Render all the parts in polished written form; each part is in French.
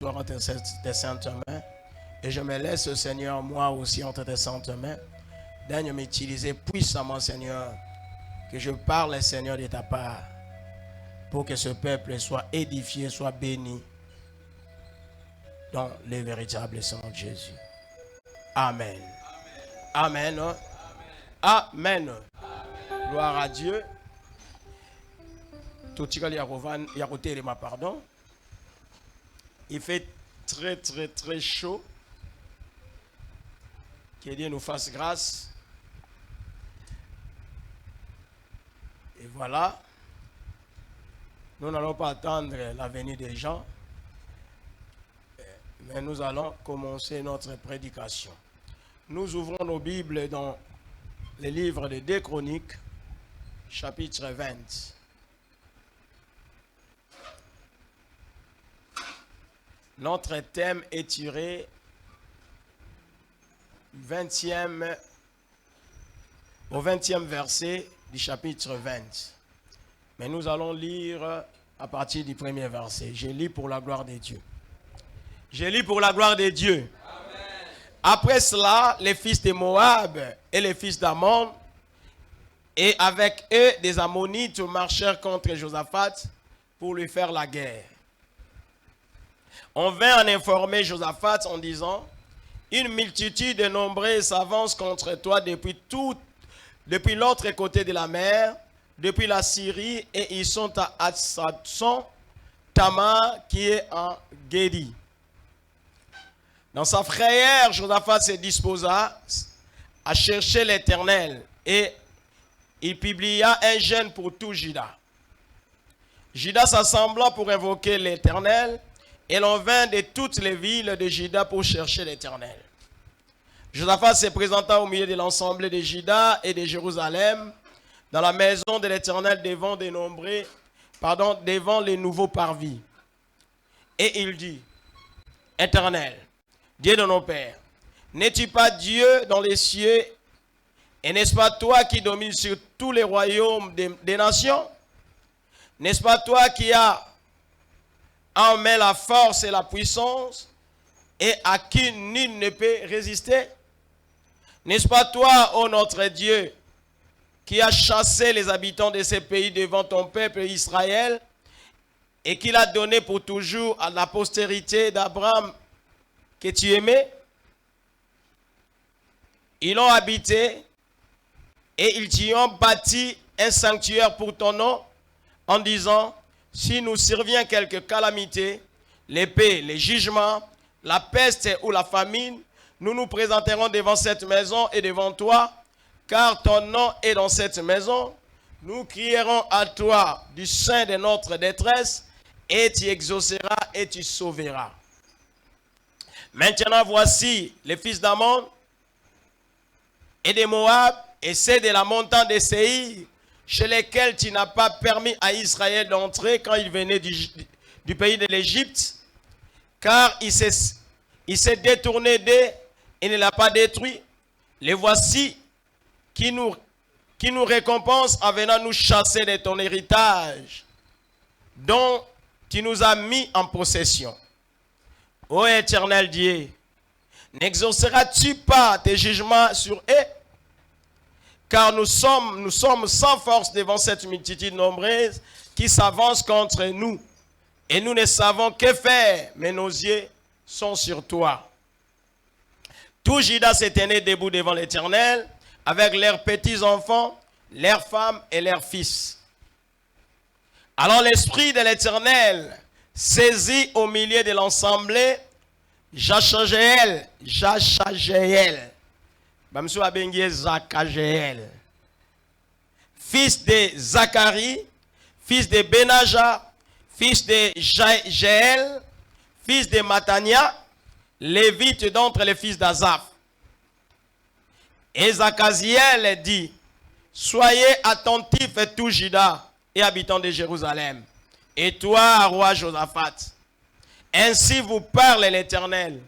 gloire entre tes saintes mains. Et je me laisse, Seigneur, moi aussi entre tes saintes mains. Daigne m'utiliser puissamment, Seigneur, que je parle, Seigneur, de ta part, pour que ce peuple soit édifié, soit béni dans le véritable sang de Jésus. Amen. Amen. Amen. Gloire à Dieu. Tout pardon. Il fait très chaud. Que Dieu nous fasse grâce. Et voilà. Nous n'allons pas attendre la venue des gens. Mais nous allons commencer notre prédication. Nous ouvrons nos Bibles dans les livres de 2 Chroniques, chapitre 20. Notre thème est tiré au 20e verset du chapitre 20. Mais nous allons lire à partir du premier verset. Je lis pour la gloire de Dieu. Je lis pour la gloire de Dieu. Amen. Après cela, les fils de Moab et les fils d'Ammon, et avec eux des Ammonites marchèrent contre Josaphat pour lui faire la guerre. On vint en informer Josaphat en disant: une multitude nombreuses s'avance contre toi depuis l'autre côté de la mer, depuis la Syrie, et ils sont à Hatzatson Tamar qui est en Guédi. Dans sa frayeur, Josaphat se disposa à chercher l'Éternel et il publia un jeûne pour tout Juda. Juda s'assembla pour invoquer l'Éternel. Et l'on vint de toutes les villes de Juda pour chercher l'Éternel. Josaphat se présenta au milieu de l'ensemble de Juda et de Jérusalem, dans la maison de l'Éternel devant les nouveaux parvis. Et il dit: Éternel, Dieu de nos pères, n'es-tu pas Dieu dans les cieux, et n'est-ce pas toi qui domines sur tous les royaumes des nations? N'est-ce pas toi qui as en main la force et la puissance, et à qui nul ne peut résister? N'est-ce pas toi, ô notre Dieu, qui as chassé les habitants de ces pays devant ton peuple Israël, et qui l'a donné pour toujours à la postérité d'Abraham que tu aimais? Ils l'ont habité, et ils t'y ont bâti un sanctuaire pour ton nom, en disant: si nous survient quelque calamité, l'épée, les jugements, la peste ou la famine, nous nous présenterons devant cette maison et devant toi, car ton nom est dans cette maison. Nous crierons à toi du sein de notre détresse, et tu exauceras et tu sauveras. Maintenant voici les fils d'Ammon et de Moab, et ceux de la montagne de Séhir, chez lesquels tu n'as pas permis à Israël d'entrer quand il venait du pays de l'Égypte, car il s'est détourné d'eux et ne l'a pas détruit. Les voici qui nous récompense en venant nous chasser de ton héritage, dont tu nous as mis en possession. Ô Éternel Dieu, n'exauceras-tu pas tes jugements sur eux? Car nous sommes sans force devant cette multitude nombreuse qui s'avance contre nous. Et nous ne savons que faire, mais nos yeux sont sur toi. Tout Juda s'est tenu debout devant l'Éternel, avec leurs petits-enfants, leurs femmes et leurs fils. Alors l'Esprit de l'Éternel saisit au milieu de l'assemblée Jachagéel, fils de Zacharie, fils de Benaja, fils de Jaël, fils de Matania, lévite d'entre les fils d'Azaph. Et Zachaziel dit: soyez attentifs tout Juda et habitants de Jérusalem, et toi, roi Josaphat, ainsi vous parle l'Éternel.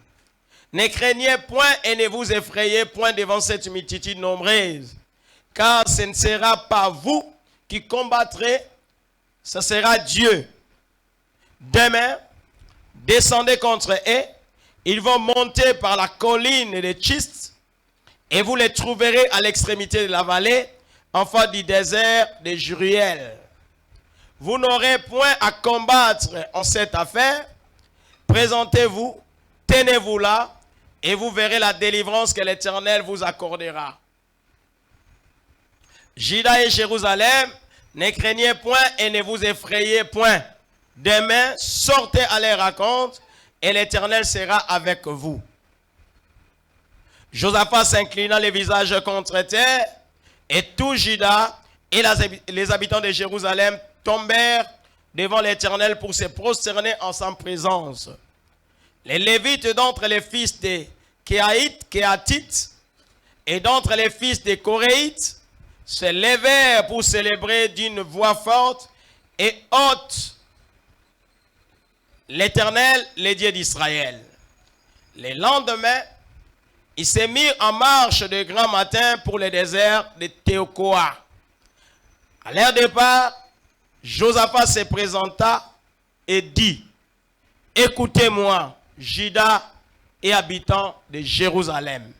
Ne craignez point et ne vous effrayez point devant cette multitude nombreuse, car ce ne sera pas vous qui combattrez, ce sera Dieu. Demain, descendez contre eux. Ils vont monter par la colline de Tchist et vous les trouverez à l'extrémité de la vallée, en face du désert de Juriel. Vous n'aurez point à combattre en cette affaire. Présentez-vous, tenez-vous là, et vous verrez la délivrance que l'Éternel vous accordera. Juda et Jérusalem, ne craignez point et ne vous effrayez point. Demain, sortez à leur rencontre, et l'Éternel sera avec vous. Josaphat s'inclina les visages contre terre, et tout Juda et les habitants de Jérusalem tombèrent devant l'Éternel pour se prosterner en sa présence. Les Lévites d'entre les fils de Kéatites et d'entre les fils de Coréites se levèrent pour célébrer d'une voix forte et haute l'Éternel, le Dieu d'Israël. Le lendemain, ils se mirent en marche de grand matin pour le désert de Théokoa. À leur départ, Josaphat se présenta et dit, « Écoutez-moi, Juda et habitants de Jérusalem.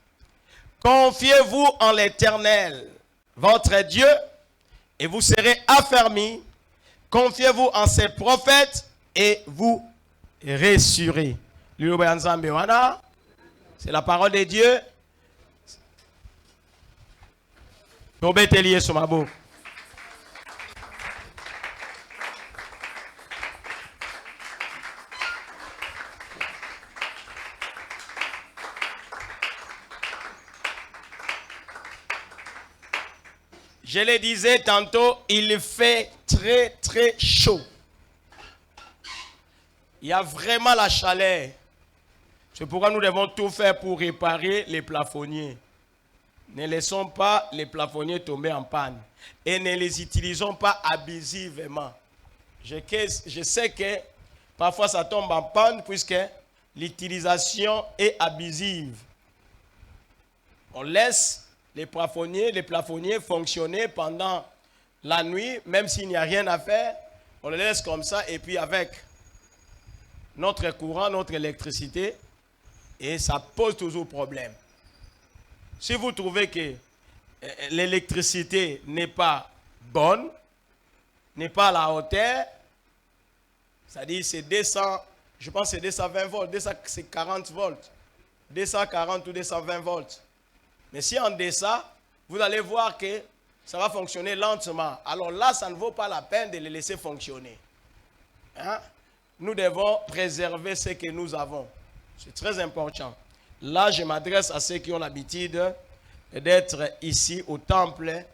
Confiez-vous en l'Éternel, votre Dieu, et vous serez affermis. Confiez-vous en ses prophètes et vous réussirez. » C'est la parole de Dieu. Je le disais tantôt, il fait très très chaud. Il y a vraiment la chaleur. C'est pourquoi nous devons tout faire pour réparer les plafonniers. Ne laissons pas les plafonniers tomber en panne. Et ne les utilisons pas abusivement. Je sais que parfois ça tombe en panne puisque l'utilisation est abusive. On laisse les plafonniers fonctionner pendant la nuit, même s'il n'y a rien à faire. On les laisse comme ça et puis avec notre courant, notre électricité, et ça pose toujours problème. Si vous trouvez que l'électricité n'est pas bonne, n'est pas à la hauteur, c'est-à-dire c'est 200, je pense que c'est 220 volts, c'est 40 volts, 240 ou 220 volts. Mais si en deçà, vous allez voir que ça va fonctionner lentement. Alors là, ça ne vaut pas la peine de les laisser fonctionner. Hein? Nous devons préserver ce que nous avons. C'est très important. Là, je m'adresse à ceux qui ont l'habitude d'être ici au temple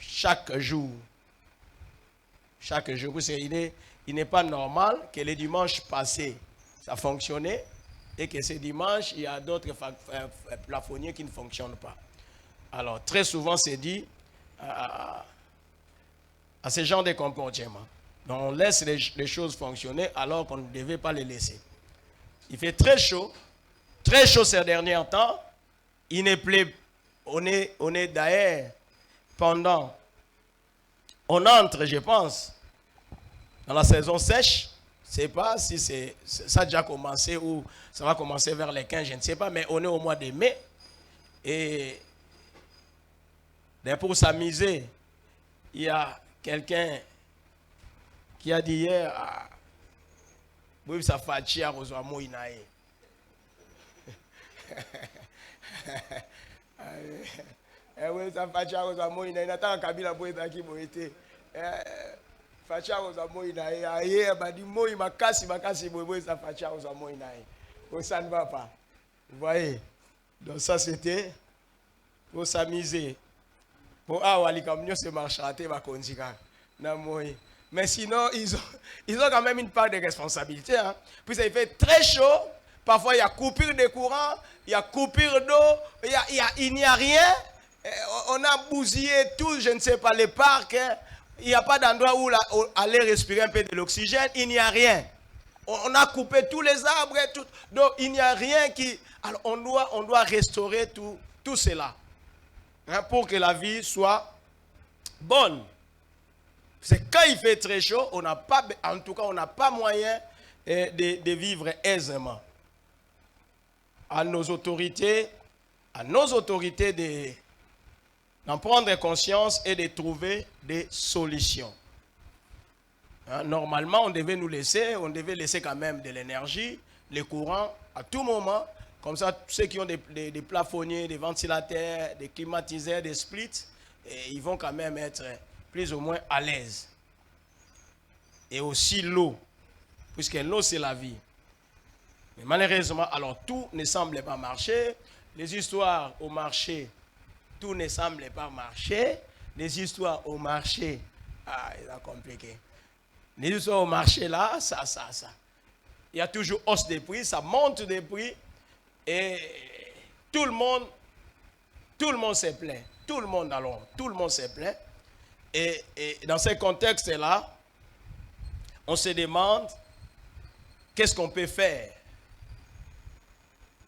chaque jour. Chaque jour. Il n'est pas normal que les dimanches passés, ça fonctionnait et que ce dimanche, il y a d'autres plafonniers qui ne fonctionnent pas. Alors, très souvent, c'est dit à ce genre de comportement. Donc, on laisse les choses fonctionner alors qu'on ne devait pas les laisser. Il fait très chaud ces derniers temps. Il ne plaît. On est d'ailleurs pendant. On entre, je pense, dans la saison sèche. Je ne sais pas si ça a déjà commencé ou ça va commencer vers les 15, je ne sais pas, mais on est au mois de mai. Et pour s'amuser, il y a quelqu'un qui a dit hier, oui, ça fait chier à Rosamond Inae. Oui, ça fait chier à Rosamond Inae. Nathan Kabila Boïda qui m'a été. Facha Rosamond Inae. Aïe, dit moi, il m'a cassé, ça fait chier à Rosamond Inae. Ça ne va pas. Vous voyez? Donc, ça, c'était pour s'amuser. Pour Awali, comme nous, c'est marchaté, ma condiga. Mais sinon, ils ont quand même une part de responsabilité. Hein. Puis ça fait très chaud. Parfois, il y a coupure de courant, il y a coupure d'eau, il n'y a rien. On a bousillé tout, je ne sais pas, les parcs. Hein. Il n'y a pas d'endroit où aller respirer un peu de l'oxygène. Il n'y a rien. On a coupé tous les arbres. Tout. Donc, il n'y a rien qui... Alors, on doit restaurer tout cela. Hein, pour que la vie soit bonne. C'est quand il fait très chaud, en tout cas, on n'a pas moyen de vivre aisément. À nos autorités d'en prendre conscience et de trouver des solutions. Hein, normalement, on devait laisser quand même de l'énergie, le courant à tout moment. Comme ça, ceux qui ont des plafonniers, des ventilateurs, des climatiseurs, des splits, ils vont quand même être plus ou moins à l'aise. Et aussi l'eau, puisque l'eau c'est la vie. Mais malheureusement, alors tout ne semble pas marcher. Les histoires au marché, tout ne semble pas marcher. Les histoires au marché, c'est compliqué. Les histoires au marché là, ça. Il y a toujours hausse des prix, ça monte des prix. Et tout le monde se plaint. Tout le monde se plaint. Et dans ce contexte-là, on se demande qu'est-ce qu'on peut faire.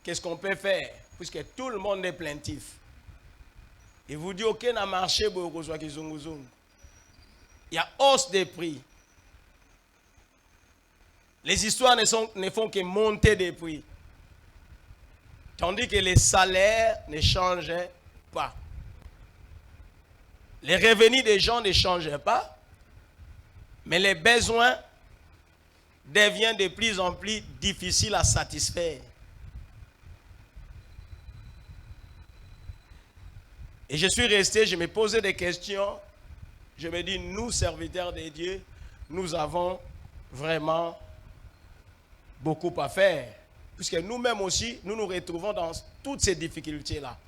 Qu'est-ce qu'on peut faire? Puisque tout le monde est plaintif. Et vous dites, ok, n'a marché, il y a hausse des prix. Les histoires ne font que monter des prix. Tandis que les salaires ne changent pas. Les revenus des gens ne changent pas. Mais les besoins deviennent de plus en plus difficiles à satisfaire. Et je suis resté, je me posais des questions. Je me dis, nous, serviteurs de Dieu, nous avons vraiment beaucoup à faire. Puisque nous-mêmes aussi, nous nous retrouvons dans toutes ces difficultés-là.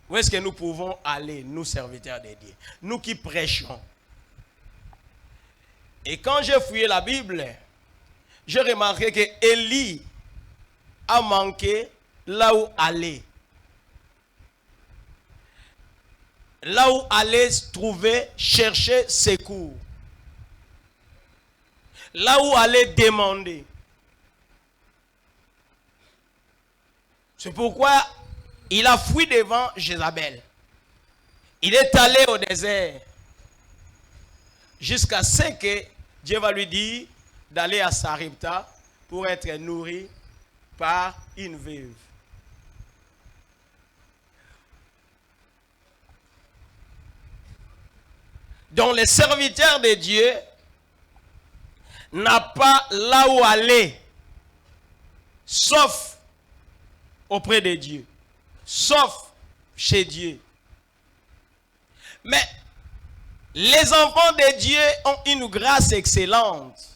Où est-ce que nous pouvons aller, nous, serviteurs de Dieu? Nous qui prêchons. Et quand j'ai fouillé la Bible, j'ai remarqué que Élie a manqué là où aller. Là où aller trouver, chercher secours. Là où aller demander. C'est pourquoi il a fui devant Jézabel. Il est allé au désert jusqu'à ce que Dieu va lui dire d'aller à Sarepta pour être nourri par une veuve. Donc les serviteurs de Dieu n'a pas là où aller, sauf auprès de Dieu, sauf chez Dieu. Mais les enfants de Dieu ont une grâce excellente.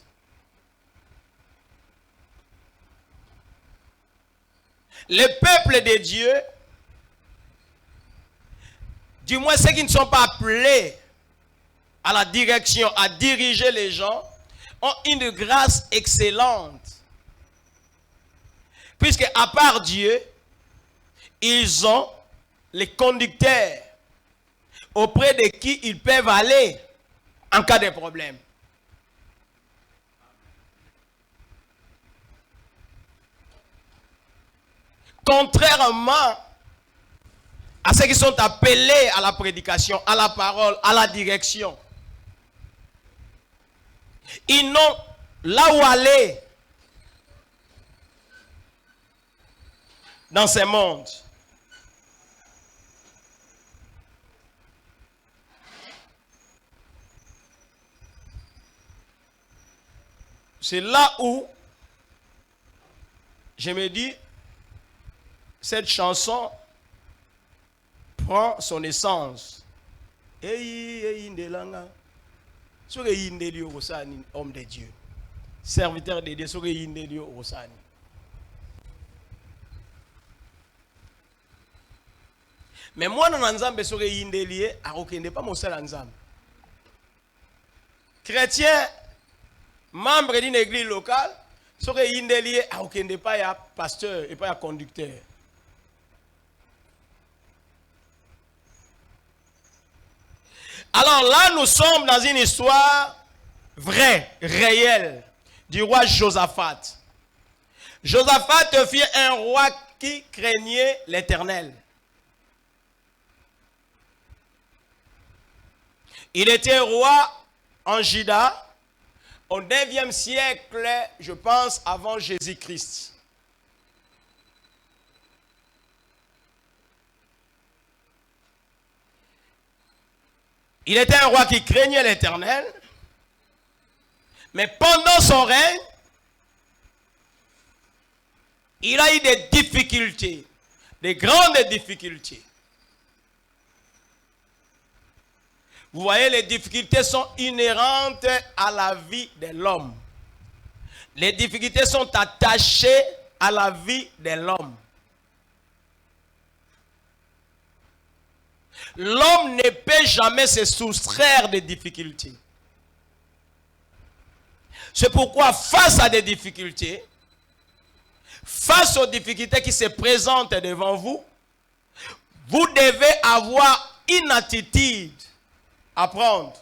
Le peuple de Dieu, du moins ceux qui ne sont pas appelés à la direction, à diriger les gens, ont une grâce excellente. Puisque à part Dieu, ils ont les conducteurs auprès de qui ils peuvent aller en cas de problème. Contrairement à ceux qui sont appelés à la prédication, à la parole, à la direction, ils n'ont là où aller dans ce monde. C'est là où je me dis, cette chanson prend son essence. Homme de Dieu, serviteur de Dieu, mais moi, non, pas mon chrétien, membre d'une église locale, pas un pasteur et pas un conducteur. Alors là, nous sommes dans une histoire vraie, réelle, du roi Josaphat. Josaphat fut un roi qui craignait l'Éternel. Il était roi en Juda au 9e siècle, je pense, avant Jésus-Christ. Il était un roi qui craignait l'Éternel, mais pendant son règne, il a eu des difficultés, des grandes difficultés. Vous voyez, les difficultés sont inhérentes à la vie de l'homme. Les difficultés sont attachées à la vie de l'homme. L'homme ne peut jamais se soustraire des difficultés. C'est pourquoi, face à des difficultés, face aux difficultés qui se présentent devant vous, vous devez avoir une attitude à prendre.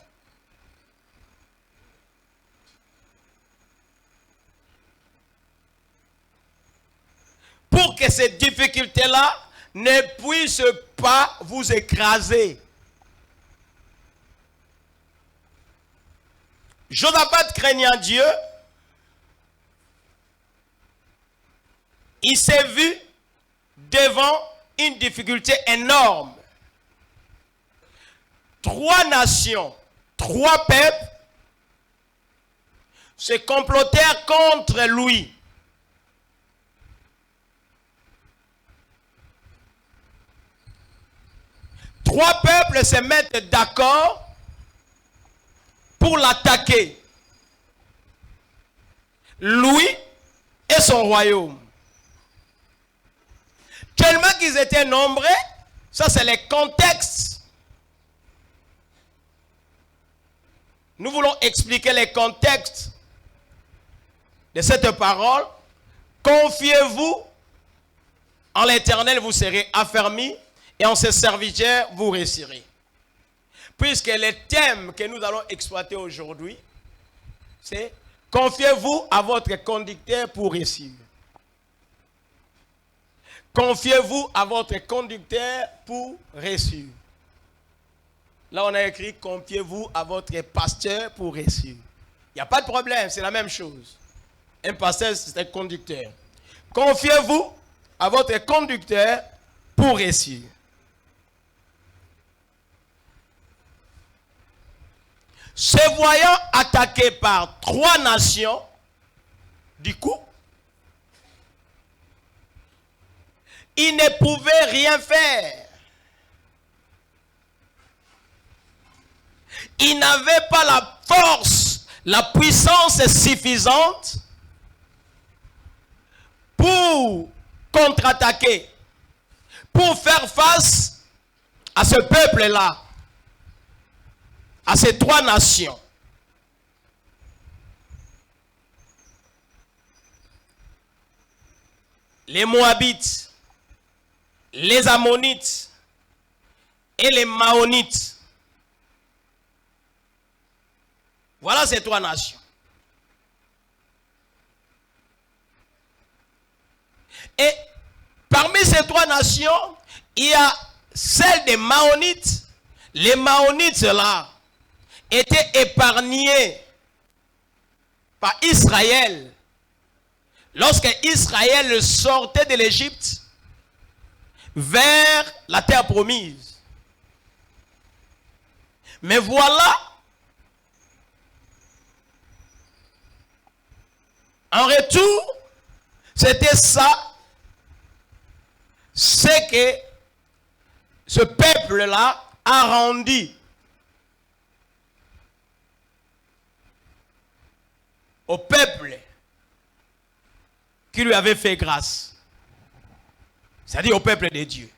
Pour que ces difficultés-là ne puissent pas vous écraser. Josaphat craignant Dieu, il s'est vu devant une difficulté énorme. 3 nations, 3 peuples se complotèrent contre lui. Trois peuples se mettent d'accord pour l'attaquer. Lui et son royaume. Tellement qu'ils étaient nombreux, ça c'est le contexte. Nous voulons expliquer le contexte de cette parole. Confiez-vous en l'Éternel, vous serez affermis, et en ses serviteurs, vous réussirez. Puisque le thème que nous allons exploiter aujourd'hui, c'est confiez-vous à votre conducteur pour réussir. Confiez-vous à votre conducteur pour réussir. Là, on a écrit confiez-vous à votre pasteur pour réussir. Il n'y a pas de problème, c'est la même chose. Un pasteur, c'est un conducteur. Confiez-vous à votre conducteur pour réussir. Se voyant attaqué par 3 nations, du coup, il ne pouvait rien faire. Il n'avait pas la force, la puissance suffisante pour contre-attaquer, pour faire face à ce peuple-là, à ces 3 nations. Les Moabites, les Ammonites et les Maonites. Voilà ces 3 nations. Et parmi ces 3 nations, il y a celle des Maonites. Les Maonites là étaient épargnés par Israël lorsque Israël sortait de l'Égypte vers la terre promise. Mais voilà, en retour, c'était ça, c'est que ce peuple-là a rendu au peuple qui lui avait fait grâce. C'est-à-dire au peuple de Dieu.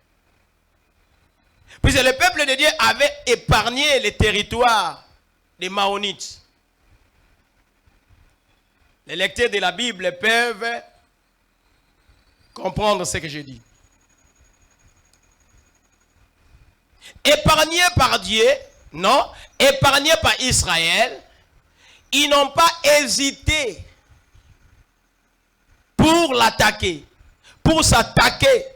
Puisque le peuple de Dieu avait épargné les territoires des Maonites. Les lecteurs de la Bible peuvent comprendre ce que je dis. Épargnés par Dieu, non, épargnés par Israël, ils n'ont pas hésité pour l'attaquer, pour s'attaquer.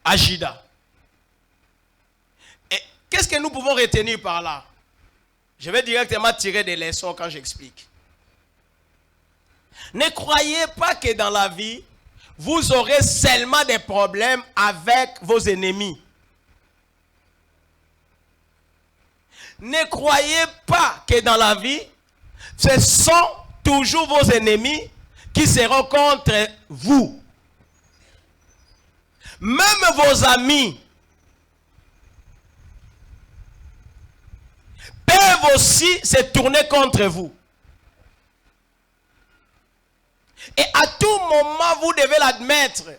à Juda. Et qu'est-ce que nous pouvons retenir par là? Je vais directement tirer des leçons quand j'explique. Ne croyez pas que dans la vie, vous aurez seulement des problèmes avec vos ennemis. Ne croyez pas que dans la vie, ce sont toujours vos ennemis qui seront contre vous. Même vos amis peuvent aussi se tourner contre vous. Et à tout moment, vous devez l'admettre.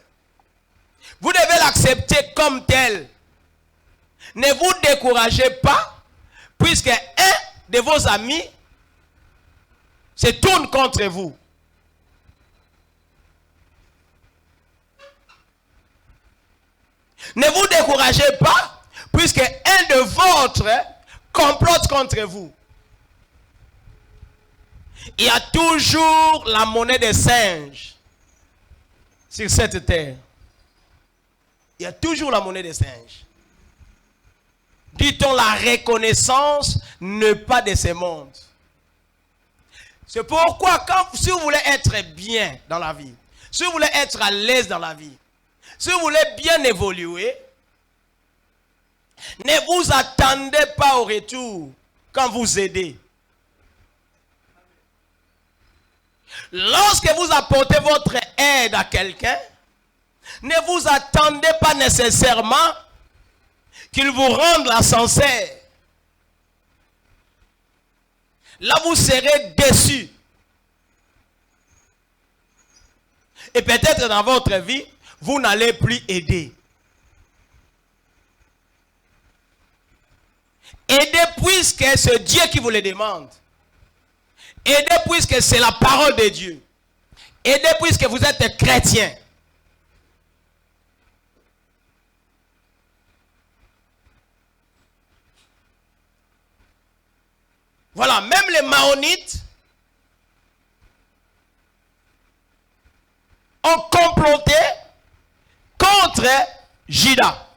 Vous devez l'accepter comme tel. Ne vous découragez pas, puisque un de vos amis se tourne contre vous. Ne vous découragez pas, puisque un de vôtres complote contre vous. Il y a toujours la monnaie des singes sur cette terre. Il y a toujours la monnaie des singes. Dit-on, la reconnaissance n'est pas de ce monde. C'est pourquoi, si vous voulez être bien dans la vie, si vous voulez être à l'aise dans la vie, si vous voulez bien évoluer, ne vous attendez pas au retour quand vous aidez. Lorsque vous apportez votre aide à quelqu'un, ne vous attendez pas nécessairement qu'il vous rende la sincère. Là, vous serez déçus. Et peut-être dans votre vie, vous n'allez plus aider. Aidez puisque c'est Dieu qui vous le demande. Aidez puisque c'est la parole de Dieu. Aidez puisque vous êtes chrétien. Voilà, même les Maonites ont comploté contre Juda.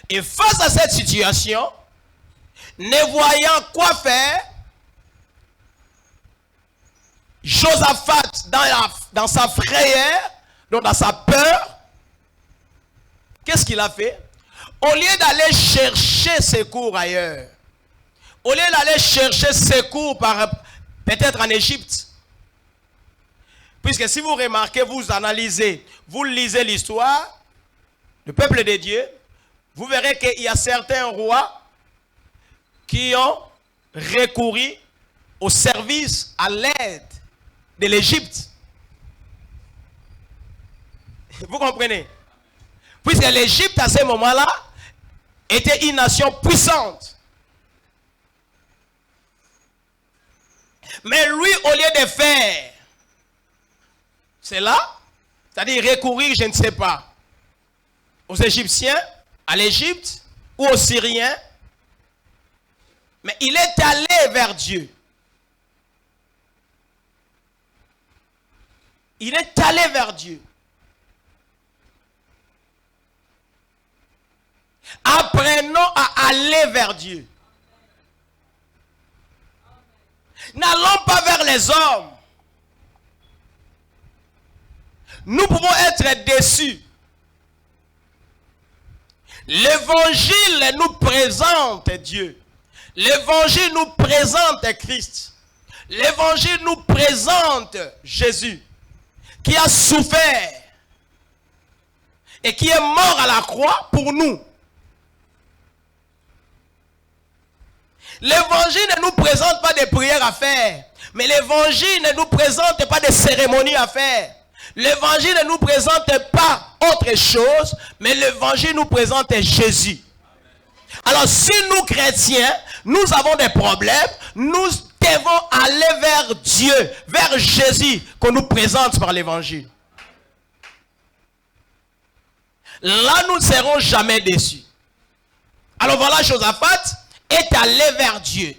Et face à cette situation, ne voyant quoi faire, Josaphat, dans sa frayeur, donc dans sa peur, qu'est-ce qu'il a fait? Au lieu d'aller chercher secours ailleurs, au lieu d'aller chercher secours peut-être en Égypte, puisque si vous remarquez, vous analysez, vous lisez l'histoire, le peuple de Dieu, vous verrez qu'il y a certains rois qui ont recouru au service, à l'aide de l'Égypte. Vous comprenez? Puisque l'Égypte, à ce moment-là, était une nation puissante. Mais lui, au lieu de faire cela, c'est-à-dire recourir, je ne sais pas, aux Égyptiens, à l'Égypte ou aux Syriens, mais il est allé vers Dieu. Il est allé vers Dieu. Apprenons à aller vers Dieu. N'allons pas vers les hommes. Nous pouvons être déçus. L'évangile nous présente Dieu. L'évangile nous présente Christ. L'évangile nous présente Jésus, qui a souffert et qui est mort à la croix pour nous. L'évangile ne nous présente pas des prières à faire, mais l'évangile ne nous présente pas des cérémonies à faire. L'évangile ne nous présente pas autre chose, mais l'évangile nous présente Jésus. Alors si nous chrétiens, nous avons des problèmes, nous devons aller vers Dieu, vers Jésus qu'on nous présente par l'évangile. Là, nous ne serons jamais déçus. Alors voilà, Josaphat est allé vers Dieu.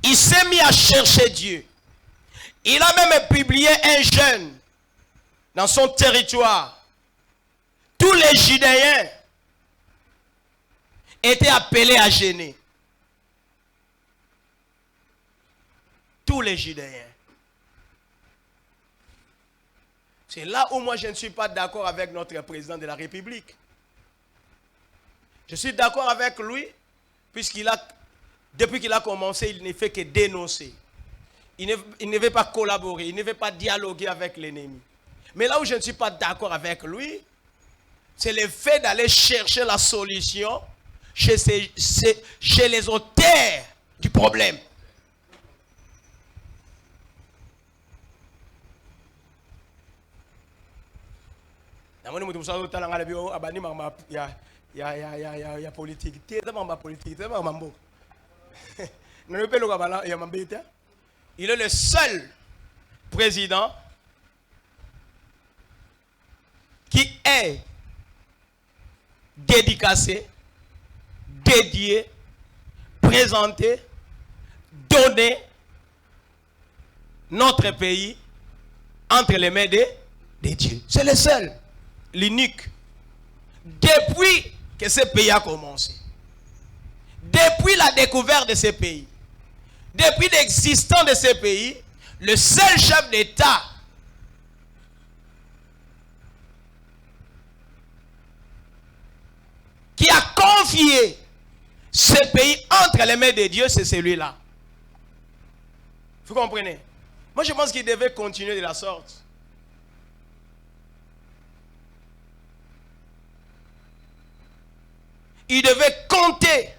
Il s'est mis à chercher Dieu. Il a même publié un jeûne dans son territoire. tous les Judéens étaient appelés à jeûner. Tous les Judéens. C'est là où moi je ne suis pas d'accord avec notre président de la République. Je suis d'accord avec lui, depuis qu'il a commencé, il ne fait que dénoncer. Il ne veut pas collaborer, il ne veut pas dialoguer avec l'ennemi. Mais là où je ne suis pas d'accord avec lui, c'est le fait d'aller chercher la solution chez les auteurs du problème. Il est le seul président qui est dédicacé, dédié, présenté, donné notre pays entre les mains de Dieu. C'est le seul, l'unique. Depuis que ce pays a commencé, depuis la découverte de ce pays, depuis l'existence de ce pays, le seul chef d'État qui a confié ce pays entre les mains de Dieu, c'est celui-là. Vous comprenez? Moi, je pense qu'il devait continuer de la sorte. Il devait compter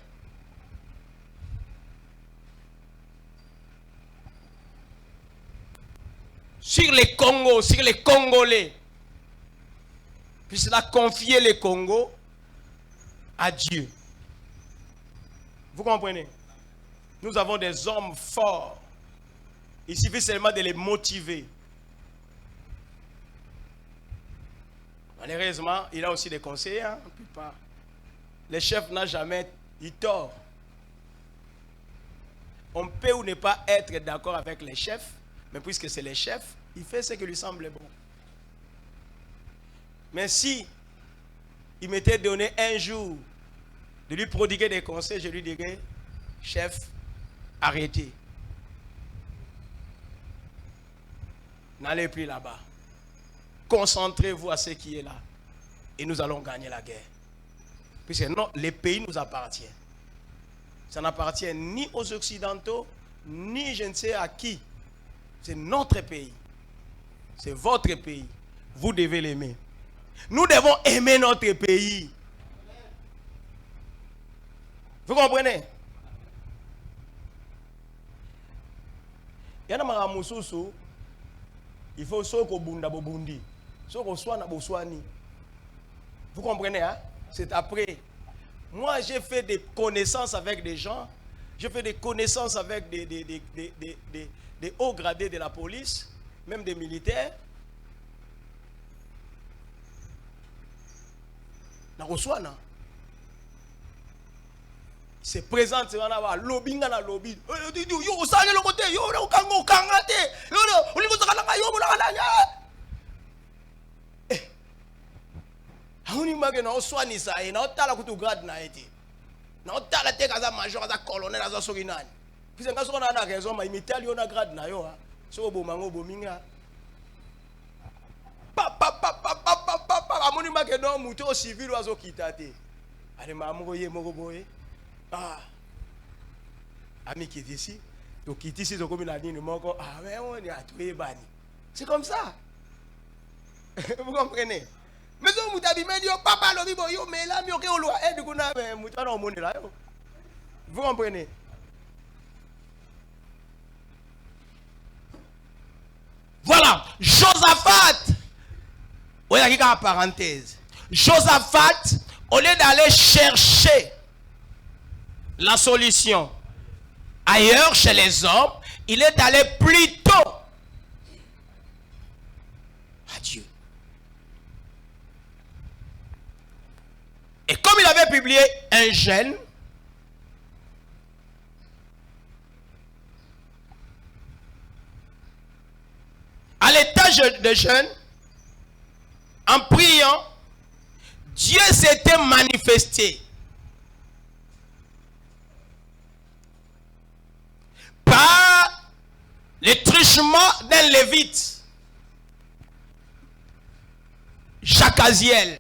sur les Congos, sur les Congolais, puisqu'il a confié les Congos à Dieu. Vous comprenez? Nous avons des hommes forts. Il suffit seulement de les motiver. Malheureusement, il a aussi des conseillers. Hein? Le chef n'a jamais eu tort. On peut ou ne pas être d'accord avec les chefs, mais puisque c'est le chef, il fait ce qui lui semble bon. Mais si il m'était donné un jour de lui prodiguer des conseils, je lui dirais, chef, arrêtez. N'allez plus là-bas. Concentrez-vous à ce qui est là. Et nous allons gagner la guerre. Puisque non, les pays nous appartiennent. Ça n'appartient ni aux Occidentaux, ni je ne sais à qui. C'est notre pays. C'est votre pays. Vous devez l'aimer. Nous devons aimer notre pays. Vous comprenez? Il y a des gens il faut que bunda bobundi. Vous comprenez, hein? C'est après. Moi, j'ai fait des connaissances avec des gens. J'ai fait des connaissances avec des hauts gradés de la police, même des militaires. Se présente, c'est un lobby, un lobby. Yo, ça le côté, yo, kango, kangate, yo, on lui dit que on na oswani ça et na otala kutu grade na été. Na otala te kaza major kaza colonel kaza sokinani. Puis nga sokona na raison ma imitali yo na grade na yo ha. So bomango bominga. Amoni make no muto civil wazo kitate. Ale mamugo ye moko boye. Ah. Ami qui est ici. Donc qui est ici so comme la ligne moko. Ah mais on est à tuer bani. C'est comme ça. Vous comprenez? Mais si vous avez dit, papa, mais là, vous comprenez? Voilà, Josaphat. Il y a une parenthèse. Josaphat, au lieu d'aller chercher la solution ailleurs chez les hommes, il est allé plutôt à Dieu. Et comme il avait publié un jeûne, à l'état de jeûne, en priant, Dieu s'était manifesté par le truchement d'un lévite, Jacaziel.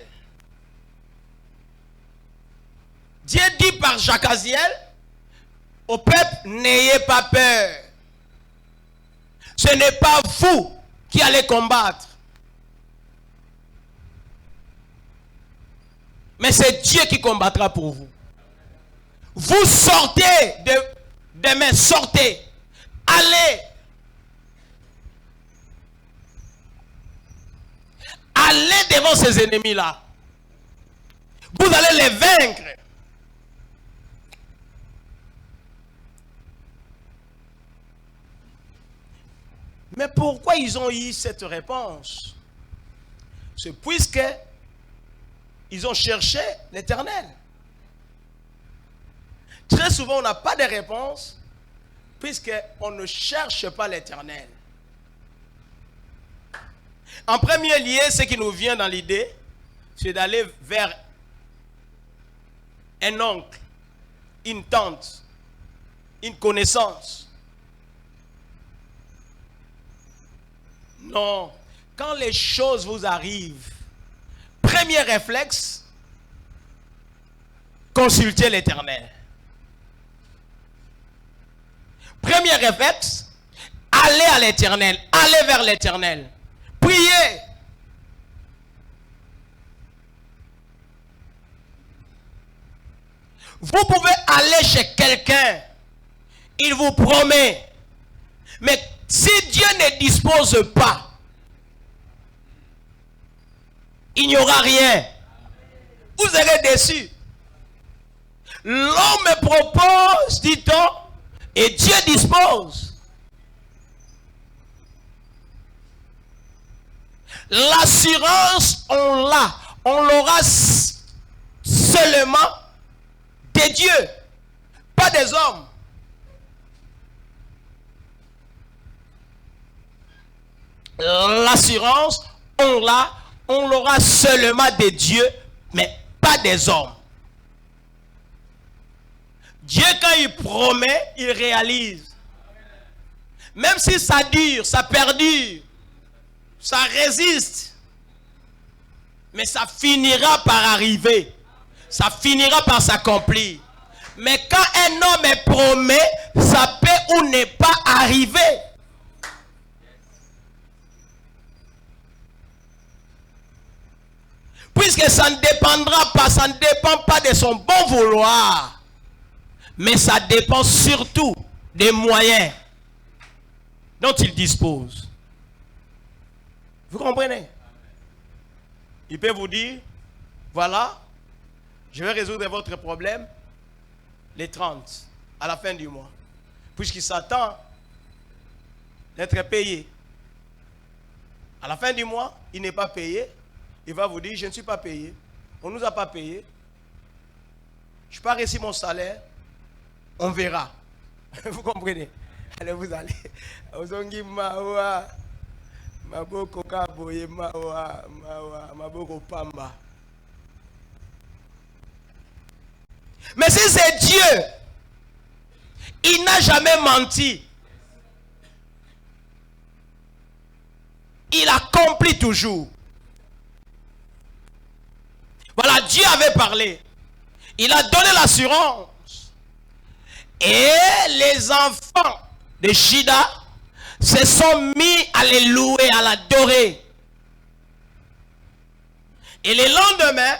Dieu dit par Jacaziel au peuple, n'ayez pas peur. Ce n'est pas vous qui allez combattre, mais c'est Dieu qui combattra pour vous. Vous sortez demain, sortez, allez devant ces ennemis-là. Vous allez les vaincre. Mais pourquoi ils ont eu cette réponse? C'est puisque ils ont cherché l'Éternel. Très souvent, on n'a pas de réponse puisqu'on ne cherche pas l'Éternel. En premier lieu, ce qui nous vient dans l'idée, c'est d'aller vers un oncle, une tante, une connaissance. Non, quand les choses vous arrivent, premier réflexe, consultez l'Éternel. Premier réflexe, allez à l'Éternel, allez vers l'Éternel. Priez. Vous pouvez aller chez quelqu'un, il vous promet, mais si Dieu ne dispose pas, il n'y aura rien. Vous serez déçus. L'homme propose, dit-on, et Dieu dispose. L'assurance, on l'a. On l'aura seulement des dieux, pas des hommes. L'assurance, on l'a. On l'aura seulement des dieux, mais pas des hommes. Dieu, quand il promet, il réalise. Même si ça dure, ça perdure, ça résiste, mais ça finira par arriver. Ça finira par s'accomplir. Mais quand un homme est promet, ça peut ou n'est pas arriver. Puisque ça ne dépendra pas, ça ne dépend pas de son bon vouloir, mais ça dépend surtout des moyens dont il dispose. Vous comprenez? Il peut vous dire, voilà, je vais résoudre votre problème les 30, à la fin du mois. Puisqu'il s'attend d'être payé. À la fin du mois, il n'est pas payé. Il va vous dire, je ne suis pas payé. On ne nous a pas payé. Je n'ai pas reçu mon salaire. On verra. Vous comprenez? Allez, vous allez. Mais si c'est Dieu, il n'a jamais menti. Il accomplit toujours. Voilà, Dieu avait parlé. Il a donné l'assurance. Et les enfants de Shida se sont mis à les louer, à l'adorer. Et le lendemain,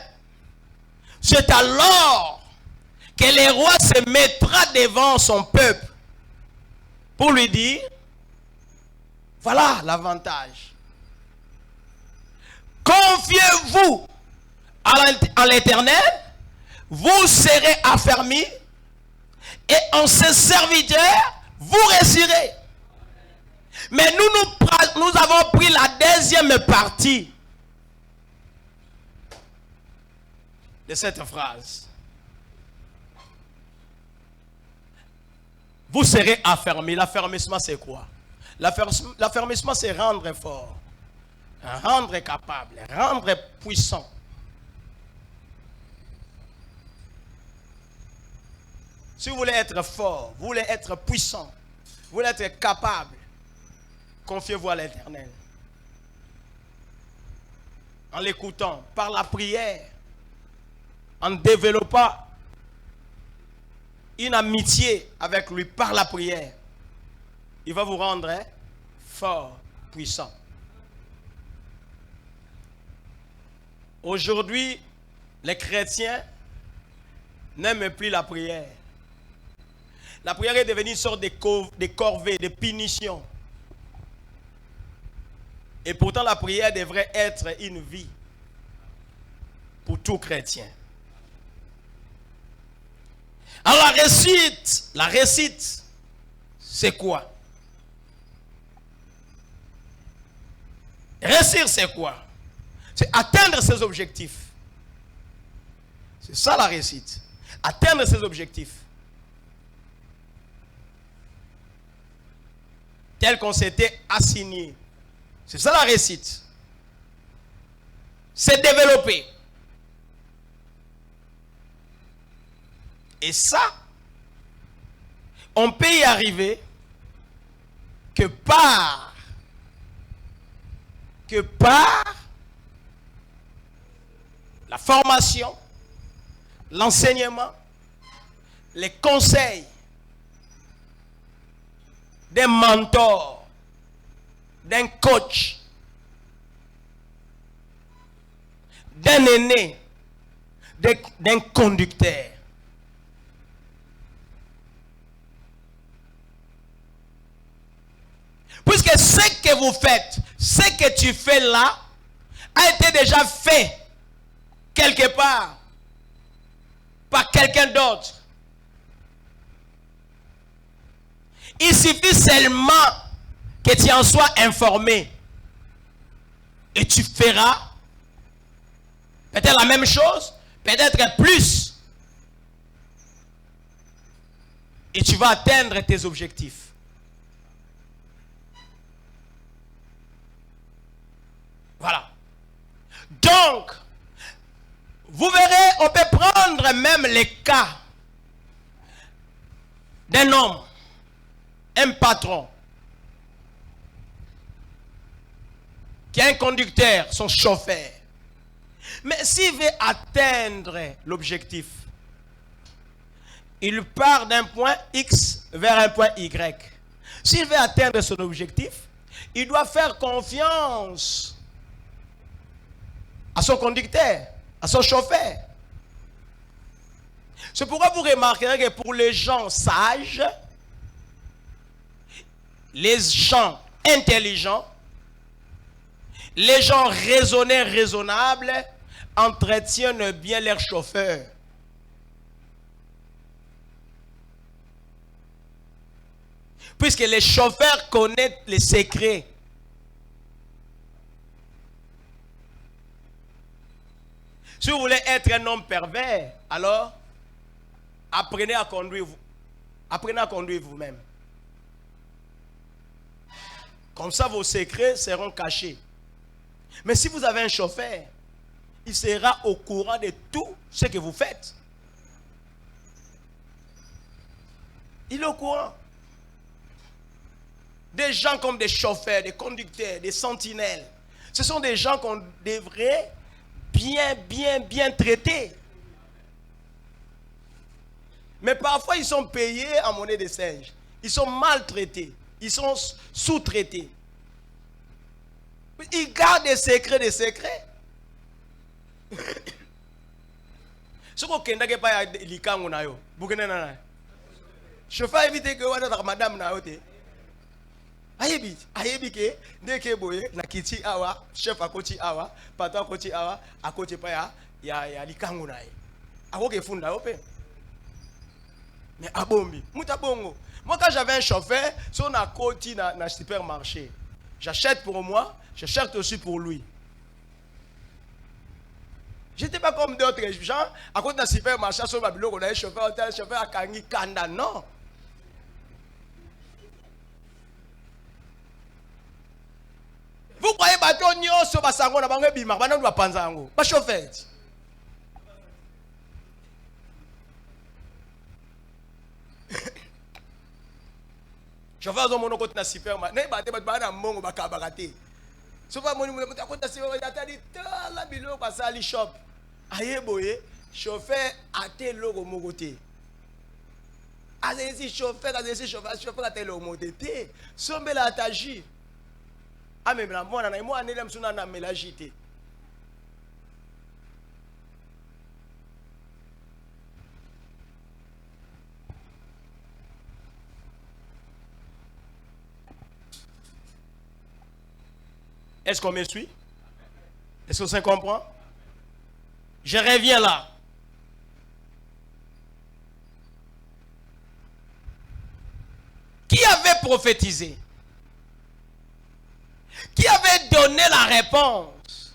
c'est alors que le roi se mettra devant son peuple pour lui dire, voilà l'avantage. Confiez-vous à l'Éternel, vous serez affermis, et en ses serviteurs, vous réussirez. Mais nous avons pris la deuxième partie de cette phrase. Vous serez affermis. L'affermissement, c'est quoi? L'affermissement, c'est rendre fort, rendre capable, rendre puissant. Si vous voulez être fort, vous voulez être puissant, vous voulez être capable, confiez-vous à l'Éternel. En l'écoutant, par la prière, en développant une amitié avec lui par la prière, il va vous rendre fort, puissant. Aujourd'hui, les chrétiens n'aiment plus la prière. La prière est devenue une sorte de corvée, de punition. Et pourtant, la prière devrait être une vie pour tout chrétien. Alors la réussite, c'est quoi? Réussir, c'est quoi? C'est atteindre ses objectifs. C'est ça la réussite. Atteindre ses objectifs. Tel qu'on s'était assigné. C'est ça la réussite. C'est développer. Et ça, on peut y arriver que par la formation, l'enseignement, les conseils d'un mentor, d'un coach, d'un aîné, d'un conducteur. Puisque ce que vous faites, ce que tu fais là, a été déjà fait quelque part par quelqu'un d'autre. Il suffit seulement que tu en sois informé. Et tu feras peut-être la même chose, peut-être plus. Et tu vas atteindre tes objectifs. Voilà. Donc, vous verrez, on peut prendre même les cas d'un homme, un patron, qui a un conducteur, son chauffeur. Mais s'il veut atteindre l'objectif, il part d'un point X vers un point Y. S'il veut atteindre son objectif, il doit faire confiance à son conducteur, à son chauffeur. C'est pourquoi vous remarquerez que pour les gens sages, les gens intelligents, les gens raisonnés, raisonnables, entretiennent bien leur chauffeur. Puisque les chauffeurs connaissent les secrets. Si vous voulez être un homme pervers, alors apprenez à conduire vous-même. Comme ça, vos secrets seront cachés. Mais si vous avez un chauffeur, il sera au courant de tout ce que vous faites. Il est au courant. Des gens comme des chauffeurs, des conducteurs, des sentinelles. Ce sont des gens qu'on devrait bien traiter. Mais parfois, ils sont payés en monnaie de singe. Ils sont maltraités. Ils sont sous-traités. Ils gardent des secrets. Ce qu'on ne peut pas dire, chauffeur évite que vous madame na yote. Ayebi ke ndeke boye na kiti awa chef akoti awa patron akoti awa akoti pa ya likangu nae akoke funda ope mais abombi muta bongo. Moi quand j'avais un chauffeur son akoti na supermarché, j'achète pour moi, j'achète aussi pour lui. J'étais pas comme d'autres gens à côté d'un supermarché sur ma biloko na chauffeur a kangi kanda, non. Vous croyez que nous sommes basango na bango bima bana nous panza ngo ba chauffeur. Chauffeur zo mono côté na supermarché. Ne baté ba na mongo ba kabarate. Souvent mon mono côté supermarché atali la bilo kwa sali shop. Aye boye, chauffeur até logo mogoté. Allez-y chauffeur até logo mogoté. Sombe la ataji. Ah mais moi na moi anela msuna na melagité. Est-ce qu'on me suit? Est-ce que ça comprend? Je reviens là. Qui avait prophétisé? Qui avait donné la réponse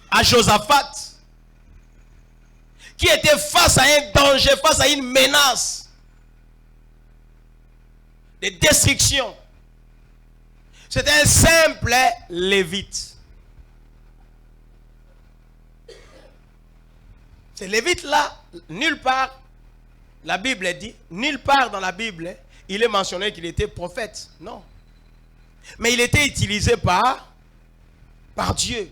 à Josaphat, qui était face à un danger, face à une menace de destruction? C'était un simple lévite. Ce lévite-là, nulle part, la Bible dit, nulle part dans la Bible, il est mentionné qu'il était prophète. Non. Mais il était utilisé par Dieu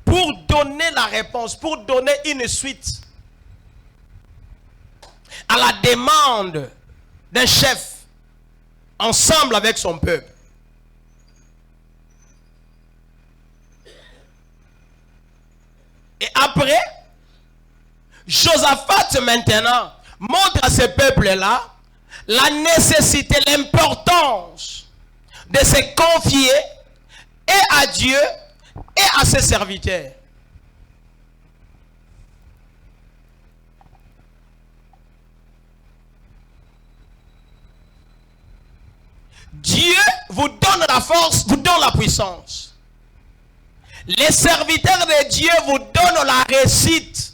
pour donner la réponse, pour donner une suite à la demande d'un chef ensemble avec son peuple. Et après, Josaphat maintenant montre à ce peuple-là la nécessité, l'importance de se confier et à Dieu et à ses serviteurs. Dieu vous donne la force, vous donne la puissance. Les serviteurs de Dieu vous donnent la réussite.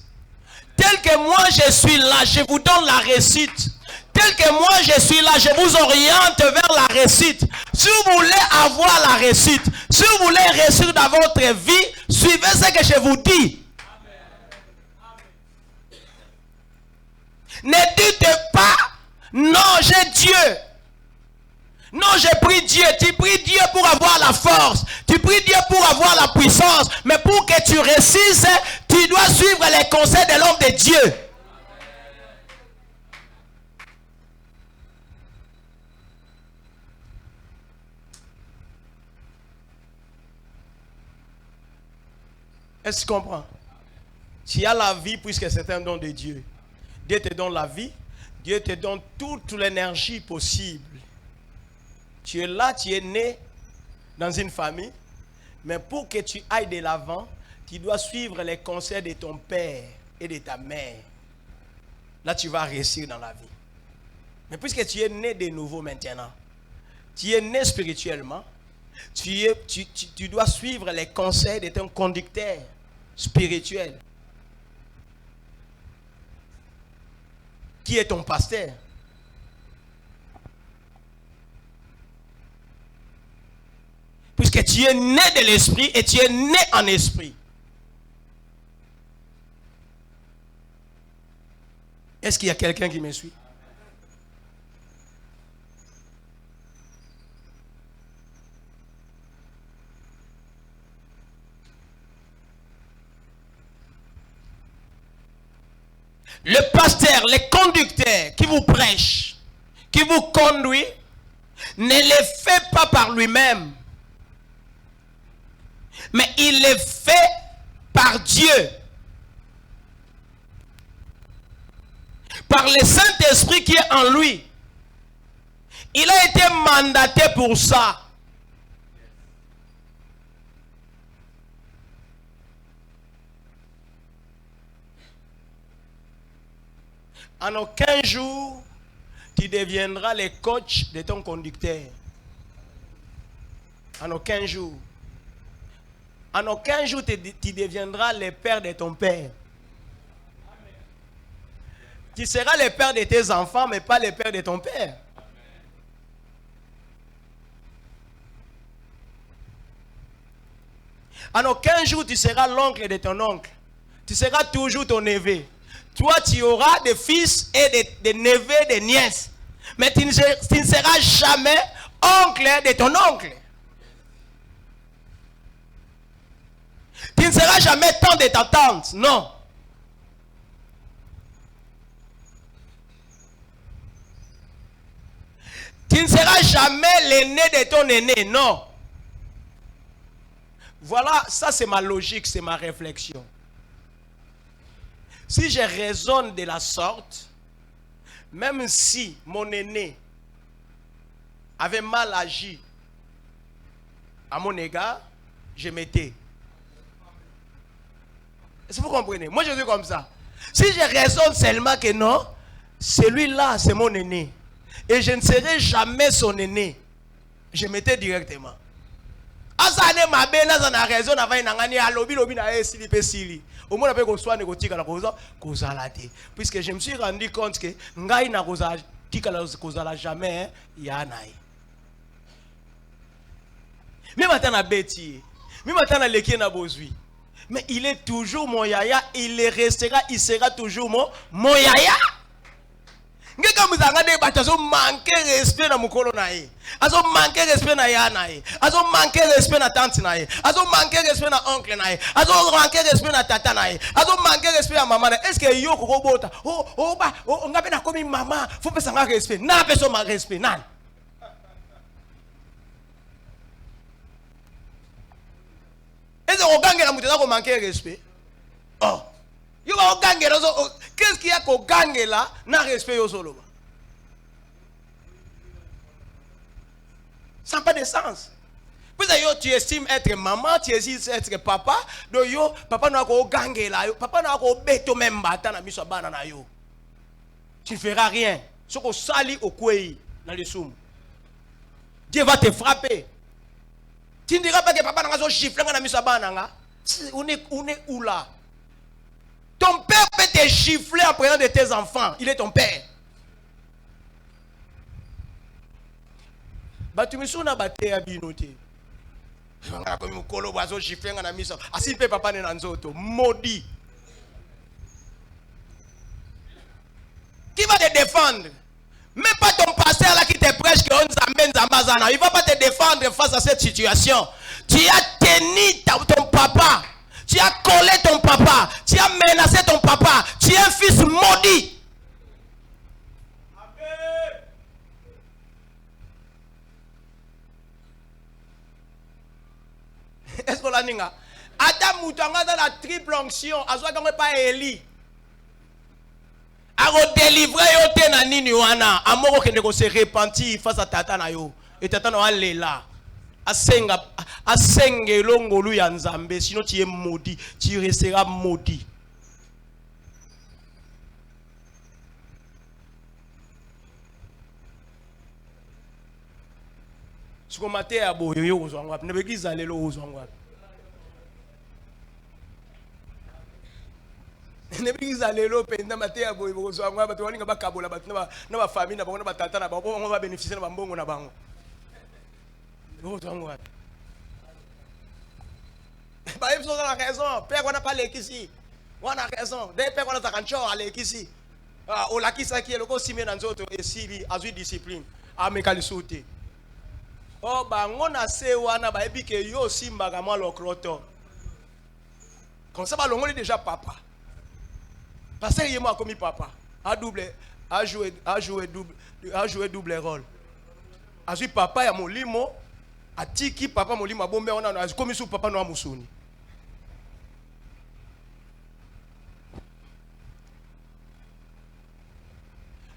Tel que moi je suis là, je vous donne la réussite. Tel que moi je suis là, je vous oriente vers la réussite. Si vous voulez avoir la réussite, si vous voulez réussir dans votre vie, suivez ce que je vous dis. Ne dites pas, non, j'ai Dieu. Non, j'ai pris Dieu. Tu pries Dieu pour avoir la force. Tu pries Dieu pour avoir la puissance. Mais pour que tu réussisses, tu dois suivre les conseils de l'homme de Dieu. Est-ce que tu comprends? Tu as la vie puisque c'est un don de Dieu. Dieu te donne la vie. Dieu te donne toute l'énergie possible. Tu es là, tu es né dans une famille. Mais pour que tu ailles de l'avant, tu dois suivre les conseils de ton père et de ta mère. Là, tu vas réussir dans la vie. Mais puisque tu es né de nouveau maintenant, tu es né spirituellement, tu dois suivre les conseils de ton conducteur spirituel. Qui est ton pasteur? Puisque tu es né de l'esprit et tu es né en esprit. Est-ce qu'il y a quelqu'un qui me suit? Le pasteur, le conducteur qui vous prêche, qui vous conduit, ne le fait pas par lui-même. Mais il le fait par Dieu. Par le Saint-Esprit qui est en lui. Il a été mandaté pour ça. En aucun jour, tu deviendras le coach de ton conducteur. En aucun jour. En aucun jour, tu deviendras le père de ton père. Tu seras le père de tes enfants, mais pas le père de ton père. En aucun jour, tu seras l'oncle de ton oncle. Tu seras toujours ton neveu. toi tu auras des fils et des neveux, des nièces. Mais tu ne seras jamais oncle de ton oncle. Tu ne seras jamais tante de ta tante. Non. Tu ne seras jamais l'aîné de ton aîné. Non. Voilà, ça c'est ma logique, c'est ma réflexion. Si je raisonne de la sorte, même si mon aîné avait mal agi à mon égard, je m'étais. Est-ce que vous comprenez? Moi je suis comme ça. Si je raisonne seulement que non, celui-là c'est mon aîné, et je ne serai jamais son aîné, je m'étais directement. Asane mabena za na raison avant nangani alobi lobi na esili pe sili. Au moins avec oswa ne kotika la kozala te. Puisque je me suis rendu compte que ngai na tika la kozala jamais yanaï. Même atana beti, même atana leki na bozui. Mais il est toujours mon yaya, il restera, il sera toujours mon yaya. Ngeka muzangade batazo manquer respect na mukolo na ye. Azo manquer respect na ya na ye. Azo manquer respect na tante na ye. Azo manquer respect na oncle na ye. Azo manquer respect na tata na ye. Azo manquer respect à maman. Est-ce que yo ko bota? Ngabe na komi maman, faut pesa nga respect. Na peso ma respect nan. Est-ce que ogangela muteza ko manquer respect? Oh. Yo va ogangela zo. Qu'est-ce qu'il y a qu'au gang là, n'a respect au solo? Ça n'a pas de sens. Puis tu estimes être maman, tu estimes être papa, donc yo, papa n'a qu'au gang là, papa n'a qu'au béto même bata na miso banana yo. Tu ne feras rien. Ce qu'on sali au kouei dans les soum. Dieu va te frapper. Tu ne diras pas que papa n'a qu'au gifle na miso banana. On est où là? Ton père peut te gifler en présence de tes enfants. Il est ton père. Tu me souviens de la binote. Asi pe papa nena nzoto. Maudit. Qui va te défendre? Même pas ton pasteur là qui te prêche que on s'amène Zambazana. Il ne va pas te défendre face à cette situation. Tu as tenu ton papa. Tu as collé ton papa. Tu as menacé ton papa. Tu es un fils maudit. Est-ce que la ninga? Adam Moutanga dans la triple onction. Azwa quand pas Eli. A redélivrer yo te na nini wana. Amoko kende ko se repentir face à tata na yo. Et tata na lela. Asenge longolu ya nzambe, sinon tu es maudit, tu resteras maudit. Ce qu'on m'a dit à boyo yo ozwangwa, ne begiza lelo ozwangwa. Ne begiza lelo penda mate à boyo ozwangwa, bato walinga bakabola bato na ba famille na bango na batata na bango, on va bénéficier na bambongo na bango. Bah, ils ont raison. Père, on n'a pas les ici. On a raison. Des pères, on a ta aller ici. On l'a qui ça qui est le cosime dans d'autres et si a eu discipline. A mécanisouté. Oh, bah, on a se wana ba ebi ke yo simba kama lo croto. Comme ça, bah, l'on est déjà papa. Parce que moi comme papa. A joué double rôle. A joué papa ya molimo. Atiki papa molimo bombe on a comme sous papa no amusuni.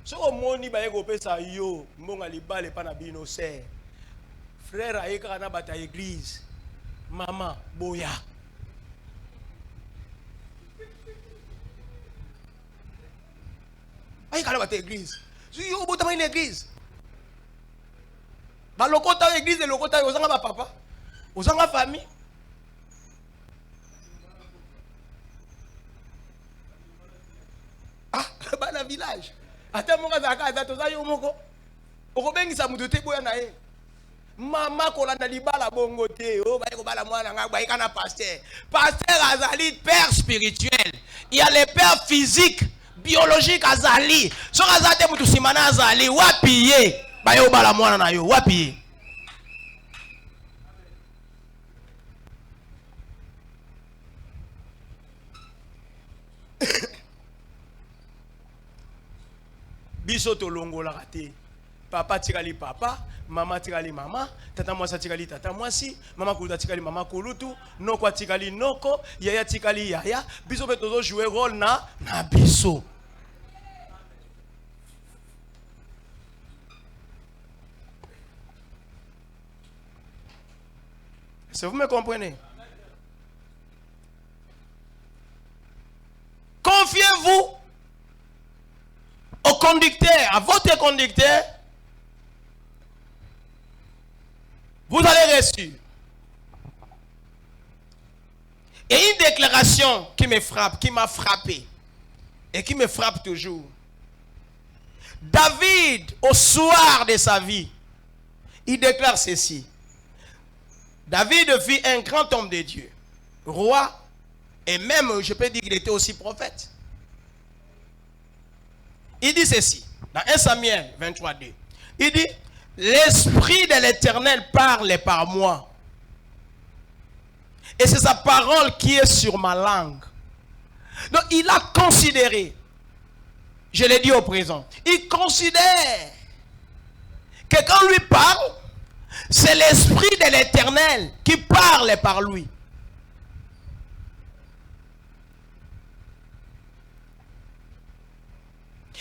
So omoni ba yego pesa yo mbonga libale pa na bino se. Frère ayeka na bata église. Maman boya. Ayeka na bata église. Si yo botama une église. Ba lokota église lokota ozanga ba papa. Ozanga famille. Ah, ba na village. Ata monga za kaza toza yo moko. Okobengisa mutu te boya na ye. Mama kolanda libala bongo te. Oh ba ko bala mwana nga ba ikana pasteur. Pasteur azali père spirituel. Il y a les pères physiques. biologique azali. So azate mutu simana azali. Wapiye. Bayo bala mwana na yo. Wapiye. Biso to longo la rate. Papa tikali papa, mama tikali mama, tata mwasa tikali tata mwasi, mama kuluta tikali mama kulutu, noko tikali noko, yaya tikali yaya, biso pe tozo jouer rôle na biso. Est-ce que vous me comprenez? Confiez-vous au conducteur, à votre conducteur. Vous allez reçu. Et une déclaration qui me frappe, qui m'a frappé et qui me frappe toujours. David, au soir de sa vie, il déclare ceci. David fut un grand homme de Dieu, roi, et même, je peux dire qu'il était aussi prophète. Il dit ceci, dans 1 Samuel 23, 2. Il dit, l'Esprit de l'Éternel parle par moi. Et c'est sa parole qui est sur ma langue. Donc il a considéré, je l'ai dit au présent, il considère que quand lui parle, c'est l'Esprit de l'Éternel qui parle par lui.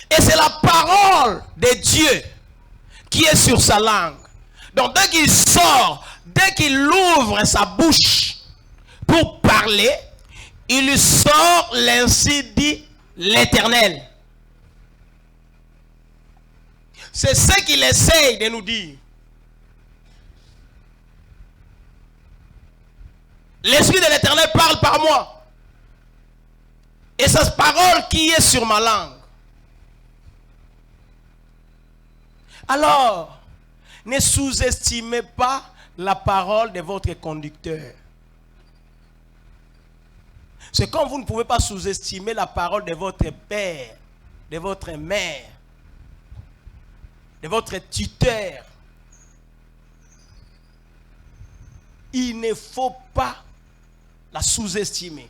Et c'est la parole de Dieu qui est sur sa langue. Donc dès qu'il sort, dès qu'il ouvre sa bouche pour parler, il lui sort l'ainsi dit l'Éternel. C'est ce qu'il essaye de nous dire. L'Esprit de l'Éternel parle par moi. Et sa parole qui est sur ma langue. Alors, ne sous-estimez pas la parole de votre conducteur. C'est comme vous ne pouvez pas sous-estimer la parole de votre père, de votre mère, de votre tuteur. Il ne faut pas la sous-estimer.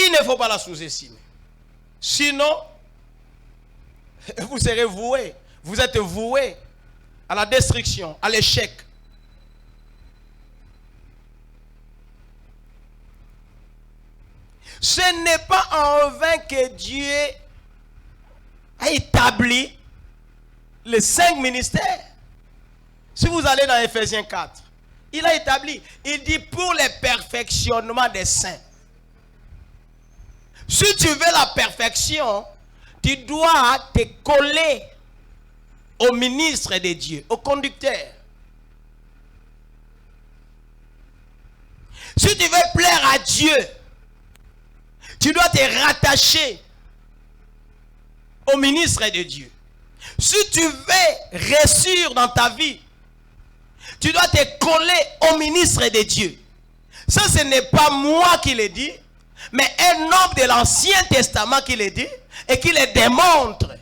Il ne faut pas la sous-estimer. Sinon, vous serez voué. Vous êtes voué à la destruction, à l'échec. Ce n'est pas en vain que Dieu a établi les 5 ministères. Si vous allez dans Ephésiens 4, il a établi, il dit pour le perfectionnement des saints. Si tu veux la perfection, tu dois te coller au ministre de Dieu, au conducteur. Si tu veux plaire à Dieu, tu dois te rattacher au ministre de Dieu. Si tu veux réussir dans ta vie, tu dois te coller au ministre de Dieu. Ça, ce n'est pas moi qui le dis, mais un homme de l'Ancien Testament qui le dit et qui le démontre.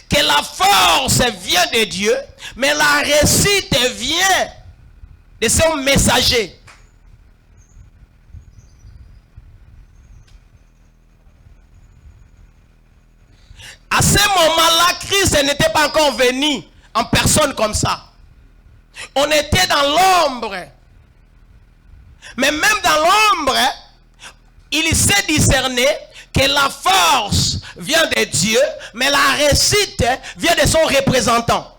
Que la force vient de Dieu, mais la réussite vient de son messager. À ce moment-là, Christ n'était pas encore venu en personne comme ça. On était dans l'ombre. Mais même dans l'ombre, il s'est discerné que la force vient de Dieu, mais la réussite vient de son représentant.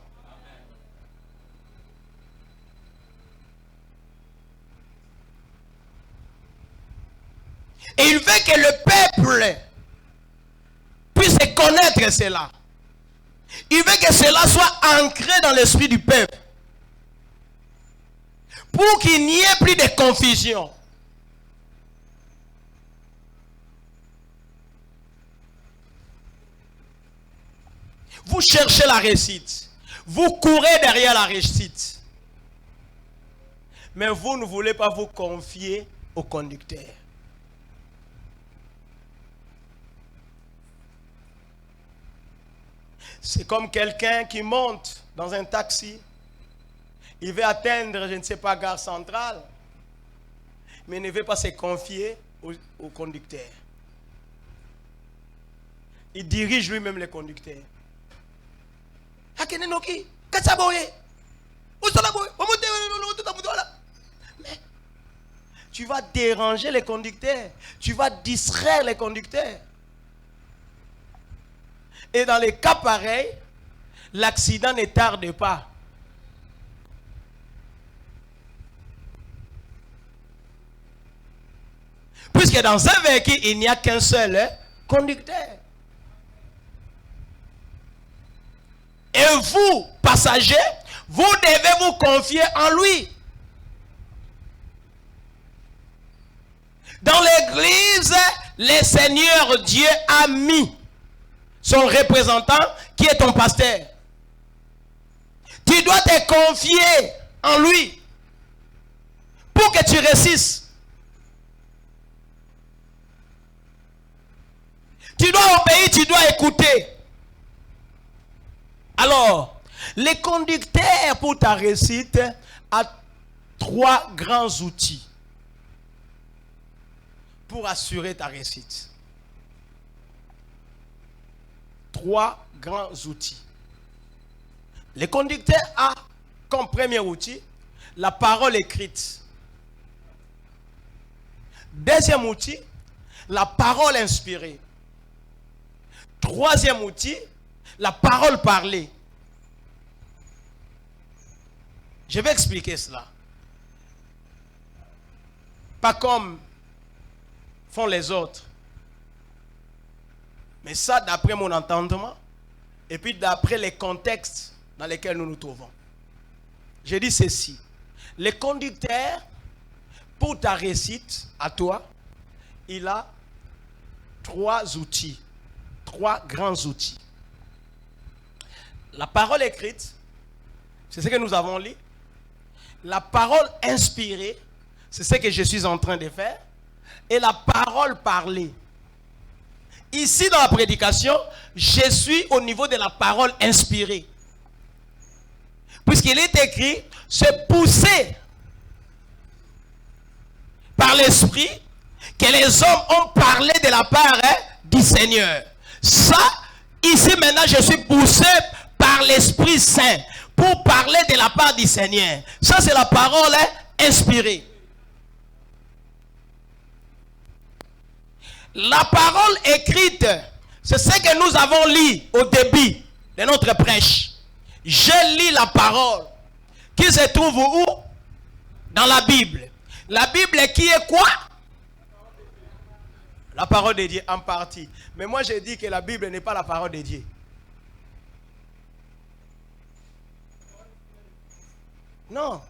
Et il veut que le peuple puisse connaître cela. Il veut que cela soit ancré dans l'esprit du peuple. Pour qu'il n'y ait plus de confusion. Vous cherchez la réussite. Vous courez derrière la réussite. Mais vous ne voulez pas vous confier au conducteur. C'est comme quelqu'un qui monte dans un taxi. Il veut atteindre, je ne sais pas, gare centrale. Mais il ne veut pas se confier au conducteur. Il dirige lui-même le conducteur. Mais tu vas déranger les conducteurs. Tu vas distraire les conducteurs. Et dans les cas pareils, l'accident ne tarde pas. Puisque dans un véhicule, il n'y a qu'un seul conducteur. Et vous, passagers, vous devez vous confier en lui. Dans l'église, le Seigneur Dieu a mis son représentant qui est ton pasteur. Tu dois te confier en lui pour que tu réussisses. Tu dois obéir, tu dois écouter. Alors, les conducteurs pour ta réussite ont 3 grands outils pour assurer ta réussite. 3 grands outils. Les conducteurs ont comme premier outil la parole écrite. Deuxième outil, la parole inspirée. Troisième outil, la parole parlée. Je vais expliquer cela. Pas comme font les autres. Mais ça, d'après mon entendement, et puis d'après les contextes dans lesquels nous nous trouvons. Je dis ceci. Les conducteurs, pour ta réussite, à toi, il a 3 outils. 3 grands outils. La parole écrite, c'est ce que nous avons lu. La parole inspirée, c'est ce que je suis en train de faire. Et la parole parlée. Ici dans la prédication, je suis au niveau de la parole inspirée. Puisqu'il est écrit, c'est poussé par l'esprit que les hommes ont parlé de la part du Seigneur. Ça, ici maintenant, je suis poussé par l'Esprit Saint pour parler de la part du Seigneur. Ça, c'est la parole inspirée. La parole écrite, c'est ce que nous avons lu au début de notre prêche. Je lis la parole qui se trouve où? Dans la Bible. La Bible qui est quoi? La parole de Dieu en partie. Mais moi, je dis que la Bible n'est pas la parole de Dieu. Non.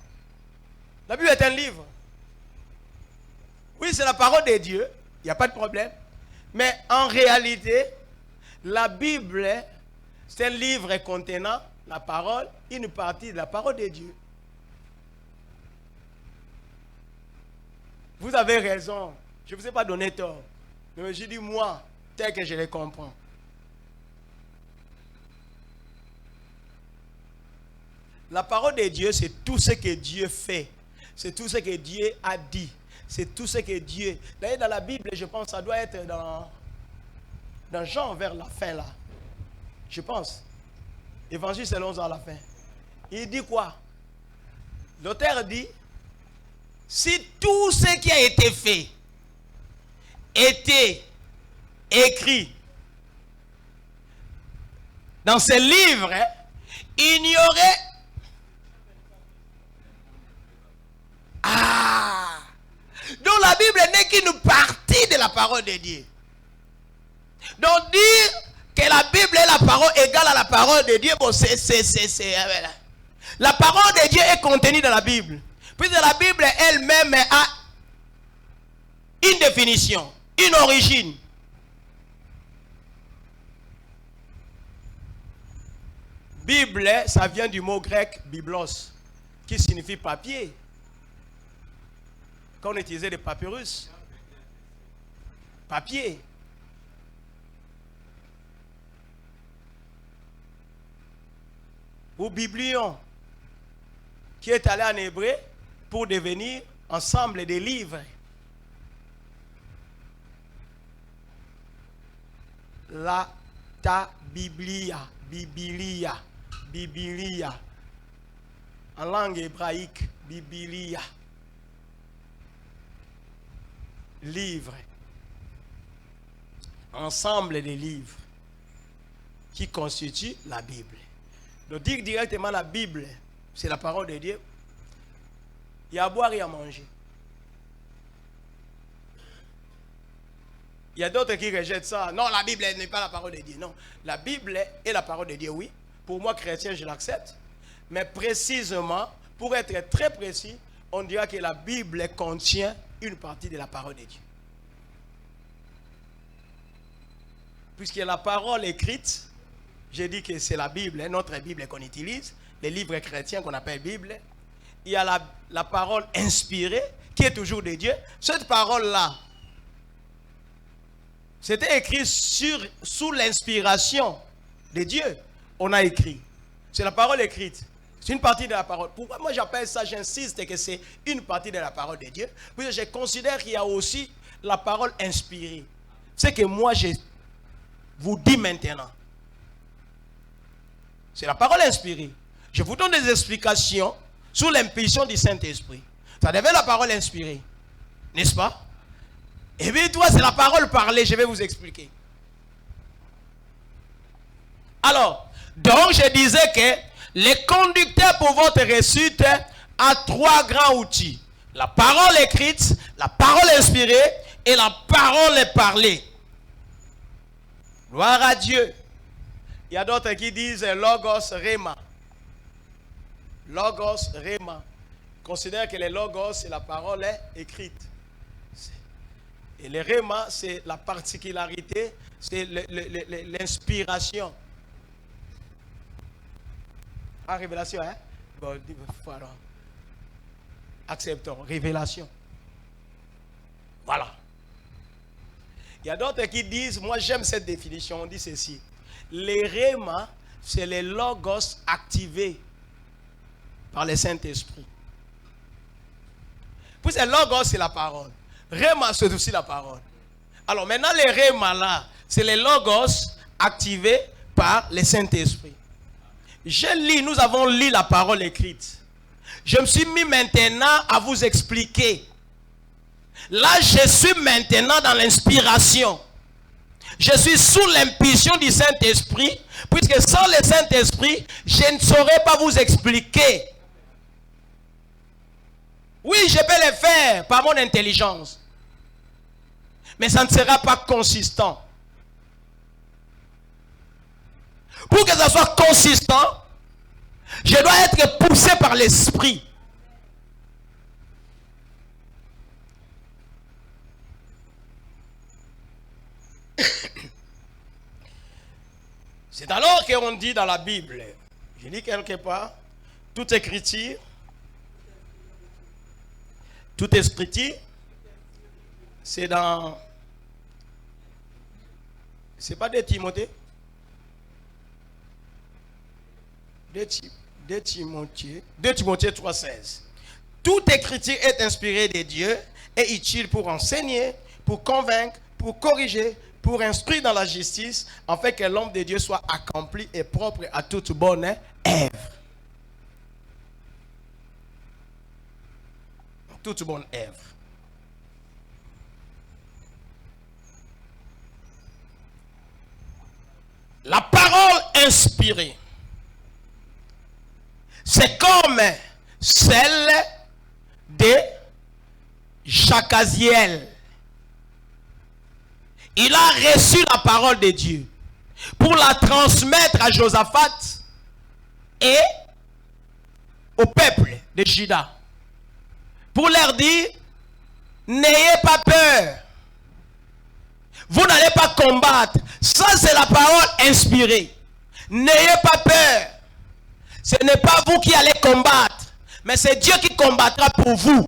La Bible est un livre. Oui, c'est la parole de Dieu. Il n'y a pas de problème. Mais en réalité, la Bible, c'est un livre contenant la parole, une partie de la parole de Dieu. Vous avez raison. Je ne vous ai pas donné tort. Mais je dis moi, tel que je les comprends. La parole de Dieu, c'est tout ce que Dieu fait. C'est tout ce que Dieu a dit. C'est tout ce que Dieu... D'ailleurs, dans la Bible, je pense que ça doit être dans Jean vers la fin là. Je pense. Évangile selon Jean à la fin. Il dit quoi? L'auteur dit, si tout ce qui a été fait était écrit dans ce livre, il n'y aurait... Ah! Donc la Bible n'est qu'une partie de la parole de Dieu. Donc dire que la Bible est la parole égale à la parole de Dieu, bon, la parole de Dieu est contenue dans la Bible. Puis la Bible elle-même a une définition, une origine. Bible, ça vient du mot grec biblos, qui signifie papier. Quand on utilisait des papyrus. Papier. Ou biblion, qui est allé en hébreu pour devenir ensemble des livres. La ta biblia, bibilia, bibilia. En langue hébraïque, bibilia. Livre. Ensemble des livres qui constituent la Bible. Donc dire directement la Bible, c'est la parole de Dieu. Il y a à boire et à manger. Il y a d'autres qui rejettent ça. Non, la Bible n'est pas la parole de Dieu. Non, la Bible est la parole de Dieu, oui. Pour moi, chrétien, je l'accepte. Mais précisément, pour être très précis, on dira que la Bible contient une partie de la parole de Dieu. Puisque la parole écrite, j'ai dit que c'est la Bible, notre Bible qu'on utilise, les livres chrétiens qu'on appelle Bible. Il y a la parole inspirée, qui est toujours de Dieu. Cette parole-là, c'était écrit sous l'inspiration de Dieu. On a écrit. C'est la parole écrite. C'est une partie de la parole. Pourquoi moi j'appelle ça, j'insiste que c'est une partie de la parole de Dieu. Puis je considère qu'il y a aussi la parole inspirée. C'est que moi je vous dis maintenant. C'est la parole inspirée. Je vous donne des explications sous l'impulsion du Saint-Esprit. Ça devait être la parole inspirée. N'est-ce pas? Et bien toi, c'est la parole parlée. Je vais vous expliquer. Alors, donc je disais que les conducteurs pour votre réussite a trois grands outils. La parole écrite, la parole inspirée et la parole parlée. Gloire à Dieu. Il y a d'autres qui disent logos rema. Logos rema. Considère que les logos, c'est la parole écrite. Et le rema, c'est la particularité, c'est l'inspiration. Ah, révélation, hein? Bon, voilà. Acceptons. Révélation. Voilà. Il y a d'autres qui disent, moi j'aime cette définition, on dit ceci. Les réma, c'est les logos activés par le Saint-Esprit. Puis c'est logos, c'est la parole. Réma, c'est aussi la parole. Alors maintenant, les réma là, c'est les logos activés par le Saint-Esprit. Nous avons lu la parole écrite. Je me suis mis maintenant à vous expliquer. Là, je suis maintenant dans l'inspiration. Je suis sous l'impulsion du Saint-Esprit, puisque sans le Saint-Esprit, je ne saurais pas vous expliquer. Oui, je peux le faire par mon intelligence. Mais ça ne sera pas consistant. Pour que ça soit consistant, je dois être poussé par l'Esprit. C'est alors qu'on dit dans la Bible, je dis quelque part, toute écriture, c'est dans, c'est pas de Timothée, 2 Timothée 3,16. Toute écriture est inspirée de Dieu et utile pour enseigner, pour convaincre, pour corriger, pour instruire dans la justice, afin que l'homme de Dieu soit accompli et propre à toute bonne œuvre. Toute bonne œuvre. La parole inspirée, c'est comme celle de Jacaziel. Il a reçu la parole de Dieu pour la transmettre à Josaphat et au peuple de Juda. Pour leur dire, n'ayez pas peur. Vous n'allez pas combattre. Ça, c'est la parole inspirée. N'ayez pas peur. vous qui allez combattre, mais c'est Dieu qui combattra pour vous.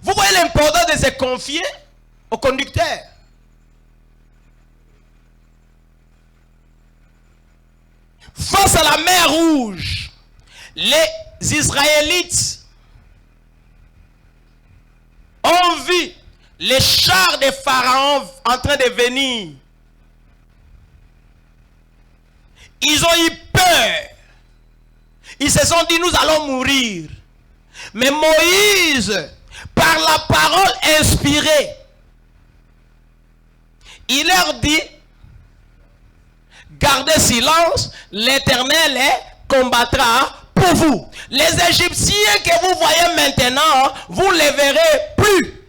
Vous voyez l'importance de se confier au conducteur. Face à la mer Rouge, les Israélites ont vu les chars de Pharaon en train de venir. Ils ont eu peur. Ils se sont dit, nous allons mourir. Mais Moïse, par la parole inspirée, il leur dit, gardez silence, l'Éternel combattra pour vous. Les Égyptiens que vous voyez maintenant, vous ne les verrez plus.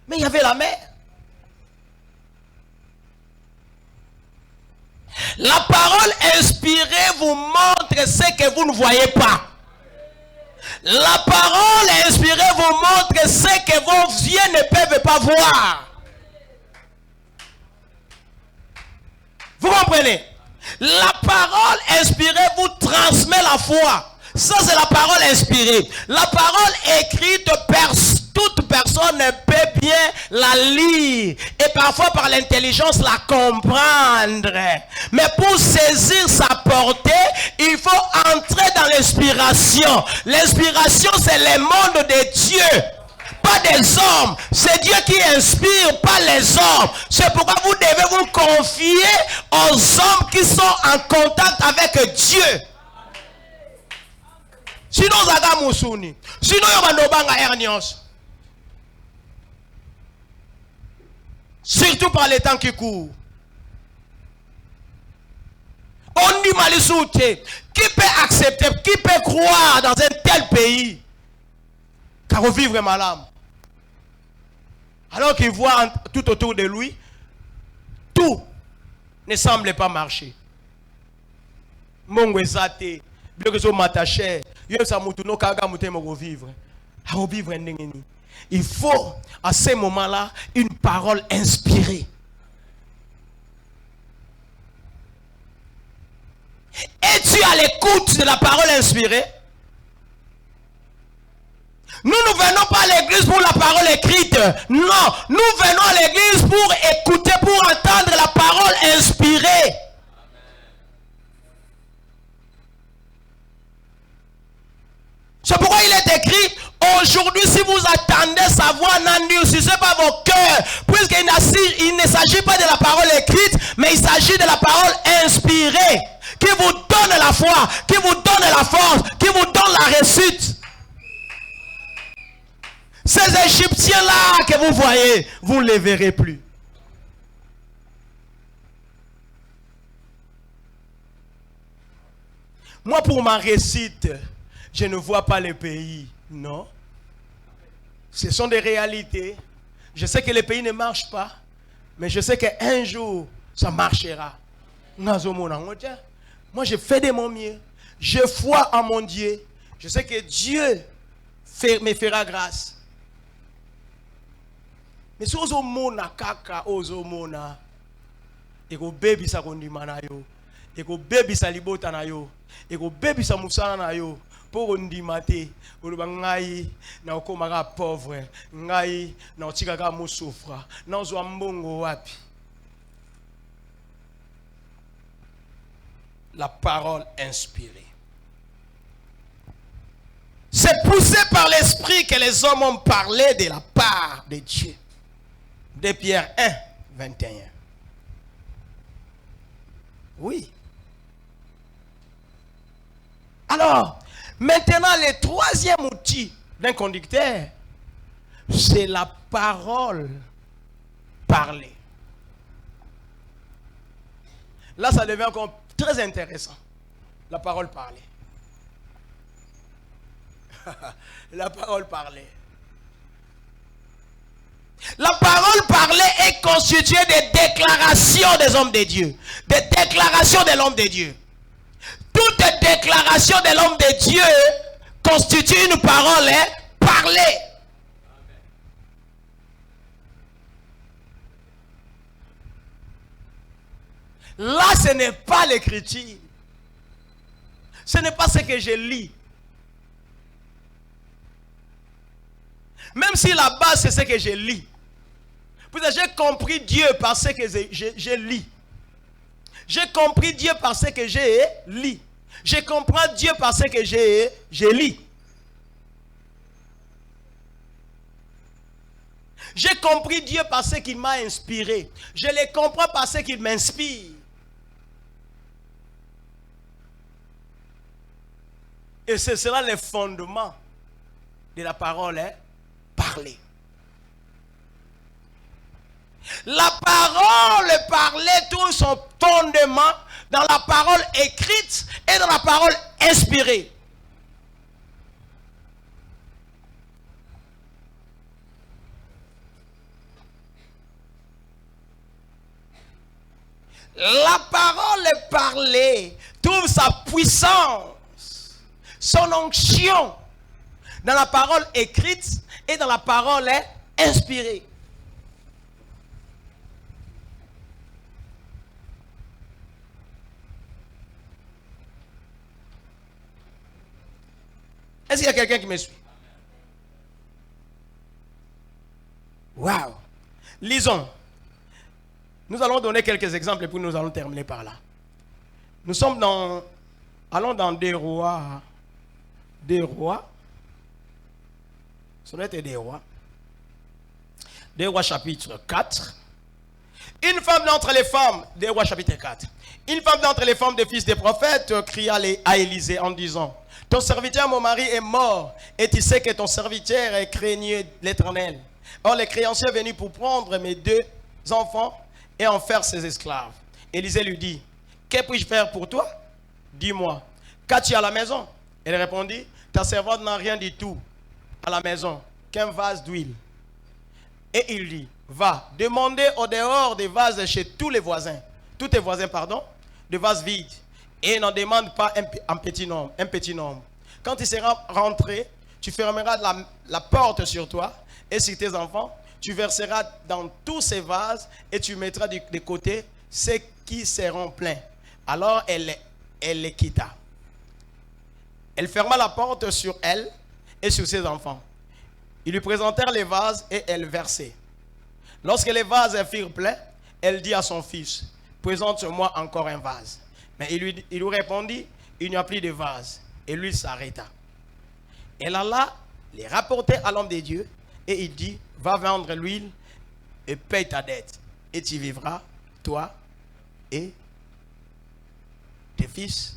Mais il y avait la mer. La parole inspirée vous montre ce que vous ne voyez pas. La parole inspirée vous montre ce que vos yeux ne peuvent pas voir. Vous comprenez? La parole inspirée vous transmet la foi. Ça, c'est la parole inspirée. La parole écrite, toute personne peut bien la lire. Et parfois, par l'intelligence, la comprendre. Mais pour saisir sa portée, il faut entrer dans l'inspiration. L'inspiration, c'est le monde de Dieu. Pas des hommes. C'est Dieu qui inspire, pas les hommes. C'est pourquoi vous devez vous confier aux hommes qui sont en contact avec Dieu. Sinon, Zaga Mousouni. Sinon, Yobandobanga Hernios. Surtout par les temps qui courent. On dit Malisouté. Qui peut accepter, qui peut croire dans un tel pays? Car on vivre malade. Alors qu'il voit tout autour de lui, tout ne semble pas marcher. Mongwezate, bloqué mataché, il faut à ce moment-là une parole inspirée. Es-tu à l'écoute de la parole inspirée? Nous ne venons pas à l'église pour la parole écrite. Non, nous venons à l'église pour écouter, pour entendre la parole inspirée. C'est pourquoi il est écrit, aujourd'hui si vous attendez sa voix, n'endurcissez pas vos cœurs, puisqu'il ne s'agit pas de la parole écrite, mais il s'agit de la parole inspirée, qui vous donne la foi, qui vous donne la force, qui vous donne la réussite. Ces Égyptiens-là que vous voyez, vous ne les verrez plus. Moi, pour ma réussite, je ne vois pas les pays. Non. Ce sont des réalités. Je sais que les pays ne marchent pas, mais je sais qu'un jour, ça marchera. Moi, je fais de mon mieux. Je crois en mon Dieu. Je sais que Dieu me fera grâce. Mais si vous mona kaka ozo mona eko baby sa kondima na yo eko baby sa libota na yo eko baby sa musana na yo pour kondima te oloba ngai na okomaka pauvre ngai na otikaka musufra na ozwa mbongo wapi. La parole inspirée. C'est poussé par l'esprit que les hommes ont parlé de la part de Dieu. De Pierre 1, 21. Oui. Alors, maintenant, le troisième outil d'un conducteur, c'est la parole parlée. Là, ça devient encore très intéressant. La parole parlée. La parole parlée. La parole parlée est constituée des déclarations des hommes de Dieu. Des déclarations de l'homme de Dieu. Toute déclaration de l'homme de Dieu constitue une parole parlée. Là, ce n'est pas l'écriture. Ce n'est pas ce que je lis. Même si la base, c'est ce que je lis. J'ai compris Dieu par ce que je lis. J'ai compris Dieu par ce que j'ai lu. Je comprends Dieu par ce que j'ai lu. J'ai compris Dieu par ce qu'il m'a inspiré. Je le comprends par ce qu'il m'inspire. Et ce sera le fondement de la parole parlée. La parole parlée trouve son fondement dans la parole écrite et dans la parole inspirée. La parole parlée trouve sa puissance, son onction dans la parole écrite et dans la parole inspirée. Est-ce qu'il y a quelqu'un qui me suit? Waouh! Lisons. Nous allons donner quelques exemples et puis nous allons terminer par là. Nous sommes allons dans 2 Rois. 2 Rois. Ce n'est des Rois. 2 Rois chapitre 4. Une femme d'entre les femmes, 2 Rois chapitre 4. Une femme d'entre les femmes des fils des prophètes cria à Élisée en disant: ton serviteur, mon mari, est mort, et tu sais que ton serviteur craignait l'Éternel. Or, les créanciers venus pour prendre mes 2 enfants et en faire ses esclaves. Élisée lui dit: que puis-je faire pour toi? Dis-moi, qu'as-tu à la maison? Elle répondit: ta servante n'a rien du tout à la maison qu'un vase d'huile. Et il dit: va, demander au dehors des vases chez tous tes voisins, de vases vides. Et n'en demande pas un petit nombre. Quand il sera rentré, tu fermeras la porte sur toi et sur tes enfants. Tu verseras dans tous ces vases et tu mettras de côté ceux qui seront pleins. Alors elle les quitta. Elle ferma la porte sur elle et sur ses enfants. Ils lui présentèrent les vases et elle versait. Lorsque les vases furent pleins, elle dit à son fils: présente-moi encore un vase. Mais il lui répondit: il n'y a plus de vase. Et lui s'arrêta. Elle alla les rapporter à l'homme de Dieu et il dit: va vendre l'huile et paye ta dette. Et tu vivras, toi et tes fils,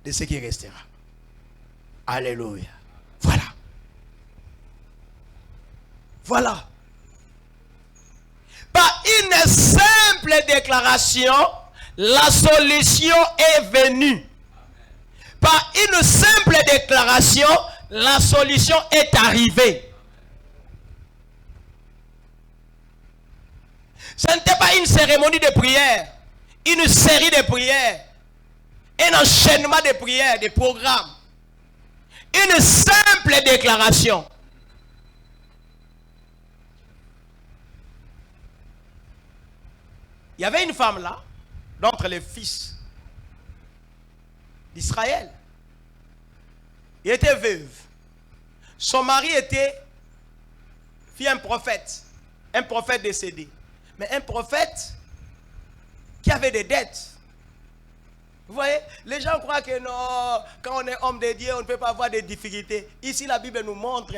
de ce qui restera. Alléluia. Voilà. Voilà. Par une simple déclaration, la solution est venue. Par une simple déclaration, la solution est arrivée. Ce n'était pas une cérémonie de prière, une série de prières, un enchaînement de prières, de programmes. Une simple déclaration. Il y avait une femme là, d'entre les fils d'Israël. Il était veuve. Son mari était un prophète décédé. Mais un prophète qui avait des dettes. Vous voyez, les gens croient que non, quand on est homme de Dieu, on ne peut pas avoir des difficultés. Ici, la Bible nous montre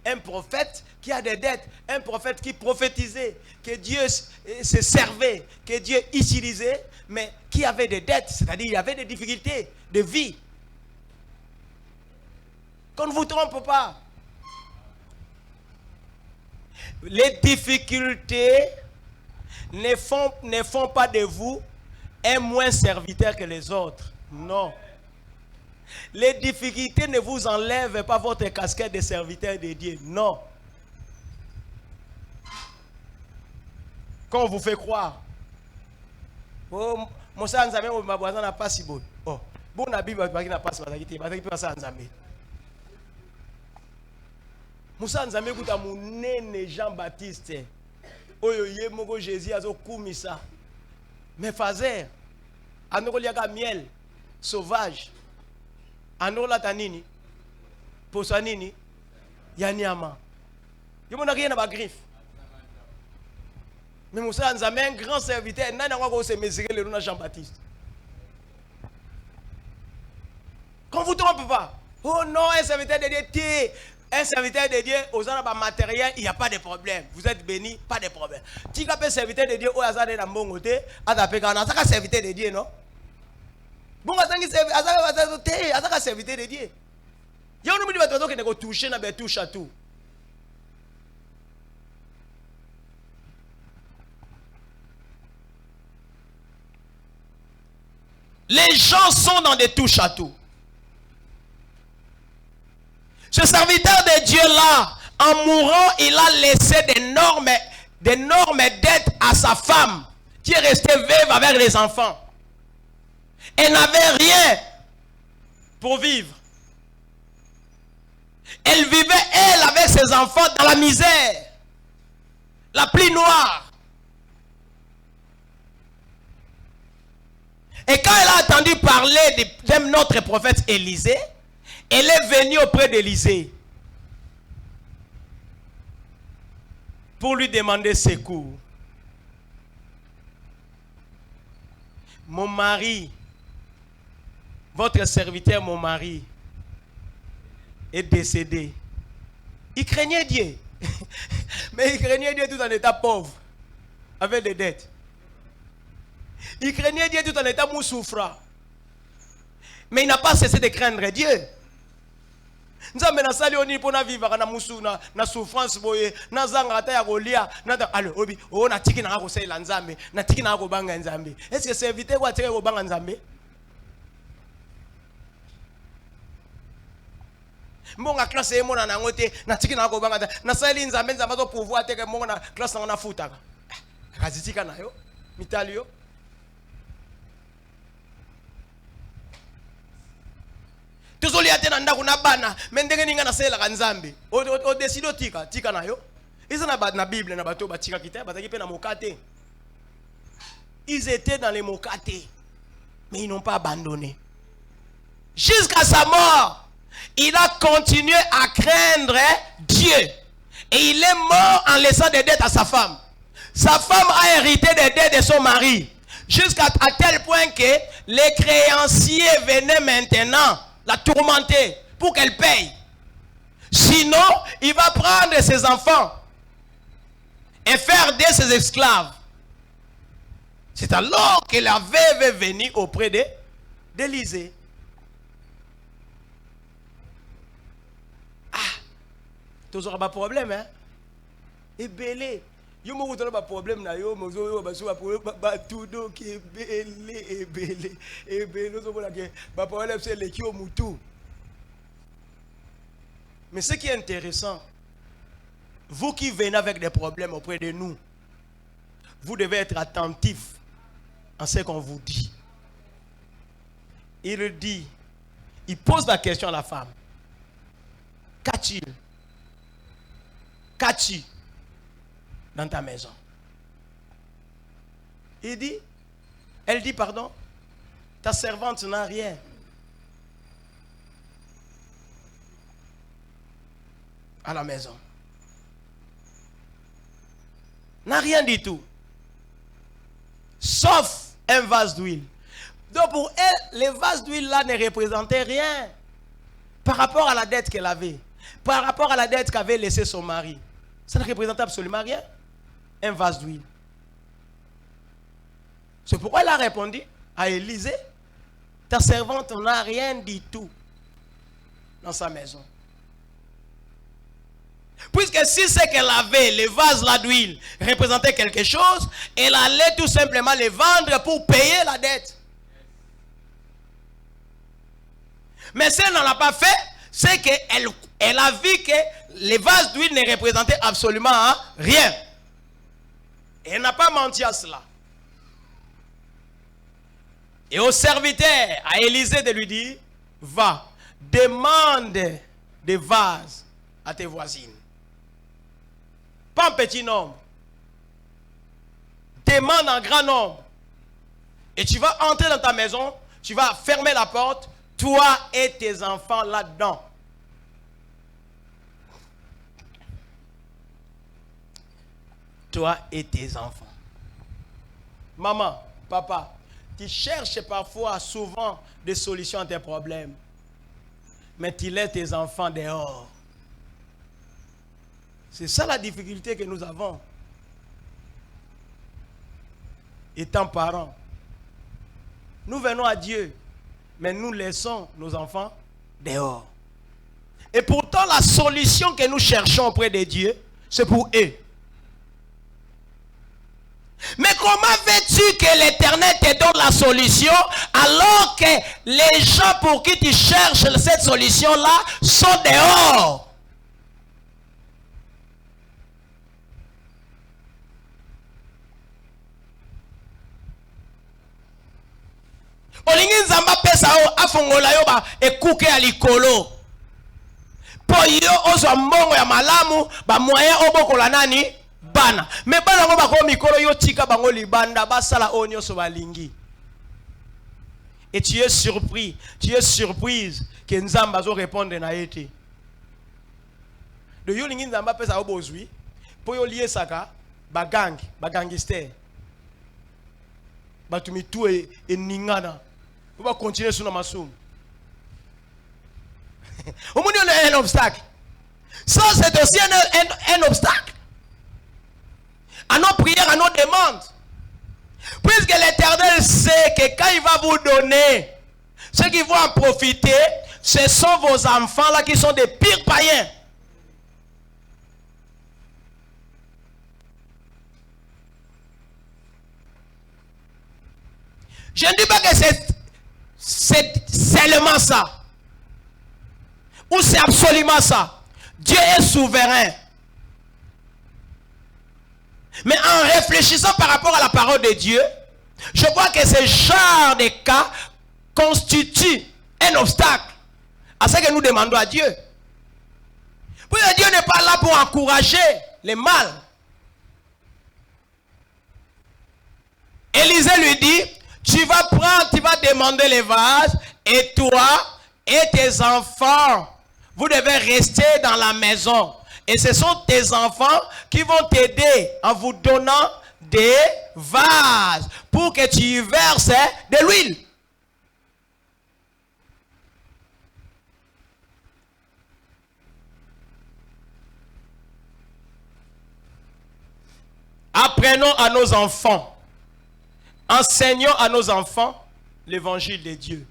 un prophète qui a des dettes, un prophète qui prophétisait, que Dieu se servait, que Dieu utilisait, mais qui avait des dettes, c'est-à-dire il y avait des difficultés de vie. Qu'on ne vous trompe pas. Les difficultés ne font pas de vous un moins serviteur que les autres. Non. Les difficultés ne vous enlèvent pas votre casquette de serviteur de Dieu. Non. Quand on vous fait croire. Oh, Moussa Nzamé, ma voisine n'a pas si beau. Oh, bon, la Bible n'a pas si beau. Moussa Nzamé, écoute à mon nene Jean-Baptiste. Oyo ye moko Jésus azo kumisa. Mais fazer, anoko liaka miel sauvage, anoko la tanini, posanini, yanyama. Il n'y a rien à ma griffe. Mais Moussa Nzambe, un grand serviteur, il n'a pas se mesurer le nom de Jean-Baptiste. Qu'on ne vous trompe pas. Oh non, un serviteur de Dieu, un serviteur de Dieu, aux gens matériel, il n'y a pas de problème. Vous êtes bénis, pas de problème. Si vous êtes serviteur de Dieu, vous êtes un bon côté, vous êtes un serviteur de Dieu, non? Bon, vous êtes un serviteur de Dieu. Il y a un nombre de personnes qui ne touchent pas, touche à tout. Les gens sont dans des touches à tout. Ce serviteur de Dieu-là, en mourant, il a laissé d'énormes dettes à sa femme, qui est restée veuve avec les enfants. Elle n'avait rien pour vivre. Elle vivait, elle, avec ses enfants, dans la misère, la pluie noire. Et quand elle a entendu parler de notre prophète Élisée, elle est venue auprès d'Élisée pour lui demander secours. Mon mari, votre serviteur, mon mari, est décédé. Il craignait Dieu. Mais il craignait Dieu tout en état pauvre, avec des dettes. Il craignait Dieu tout en étant souffrant. Mais il n'a pas cessé de craindre Dieu. Nous avons dit pour vivre na souffrance boye na zanga ta ya golia na alors obi o na tiki na ko sela nzambe na tiki na ko banga nzambe. Est-ce que c'est éviter quoi tiki ko banga nzambe? Mbonga classe e mona na ngote na tiki na ko banga na sali nzambe nzambe to pouvoir te ke mbonga na classe na futa. Akazitika nayo mitalio. Tuzoli atena ndaku na bana mendenge ninga na sela kanzambe o décido tika nayo isa na Bible na bato ba tika kita bataki pe na mokate. Ils étaient dans les mokatés mais ils n'ont pas abandonné jusqu'à sa mort. Il a continué à craindre Dieu et il est mort en laissant des dettes à sa femme. Sa femme a hérité des dettes de son mari jusqu'à tel point que les créanciers venaient maintenant la tourmenter pour qu'elle paye. Sinon, il va prendre ses enfants et faire de ses esclaves. C'est alors que la veuve est venue auprès d'Élisée. Ah, tu n'auras pas de problème, hein? Et belé. Yo mo ko ba problème na yo mo zo ba so ba tout donc belé so bola ke ba problème c'est le kio mutu. Mais ce qui est intéressant, vous qui venez avec des problèmes auprès de nous, vous devez être attentifs en ce qu'on vous dit. Il pose la question à la femme. Qu'as-tu dans ta maison? Elle dit, pardon, ta servante n'a rien. À la maison. N'a rien du tout. Sauf un vase d'huile. Donc pour elle, le vase d'huile là ne représentait rien par rapport à la dette qu'elle avait. Par rapport à la dette qu'avait laissé son mari. Ça ne représentait absolument rien. Un vase d'huile. C'est pourquoi elle a répondu à Élisée, ta servante n'a rien du tout dans sa maison. Puisque si c'est qu'elle avait, le vase là d'huile représentait quelque chose, elle allait tout simplement le vendre pour payer la dette. Mais si elle n'en a pas fait, c'est qu'elle a vu que le vase d'huile ne représentait absolument rien. Et elle n'a pas menti à cela. Et au serviteur, à Élisée de lui dire, va, demande des vases à tes voisines. Pas en petit nombre. Demande en grand nombre. Et tu vas entrer dans ta maison, tu vas fermer la porte, toi et tes enfants là-dedans. Toi et tes enfants. Maman, papa, tu cherches parfois, souvent, des solutions à tes problèmes. Mais tu laisses tes enfants dehors. C'est ça la difficulté que nous avons. Étant parents. Nous venons à Dieu, mais nous laissons nos enfants dehors. Et pourtant, la solution que nous cherchons auprès de Dieu, c'est pour eux. Mais comment veux-tu que l'Éternel te donne la solution alors que les gens pour qui tu cherches cette solution-là sont dehors? Olingi nzamba pesa o afongola yo ba ekuke ya likolo. Po yo ozwa mbongo ya malamu ba moyen obokola nani bana. Me bana ngo bako mikolo yo tika bango libanda basala onyo so balingi. Et tu es surpris, tu es surprise que nzamba zo répondre na yete. De yo lingi nzamba pesa obozwi po yo lié saka bagangster. Batumitu e ningana. On va continuer sur nos massoums. Au moins, il y a un obstacle. Ça, c'est aussi un obstacle. À nos prières, à nos demandes. Puisque l'Éternel sait que quand il va vous donner, ceux qui vont en profiter, ce sont vos enfants là qui sont des pires païens. Je ne dis pas que c'est seulement ça. Ou c'est absolument ça. Dieu est souverain. Mais en réfléchissant par rapport à la parole de Dieu, je vois que ce genre de cas constitue un obstacle à ce que nous demandons à Dieu. Puis Dieu n'est pas là pour encourager les mal. Élisée lui dit, tu vas prendre, tu vas demander les vases, et toi et tes enfants, vous devez rester dans la maison. Et ce sont tes enfants qui vont t'aider en vous donnant des vases pour que tu y verses de l'huile. Apprenons à nos enfants. Enseignons à nos enfants l'évangile de Dieu.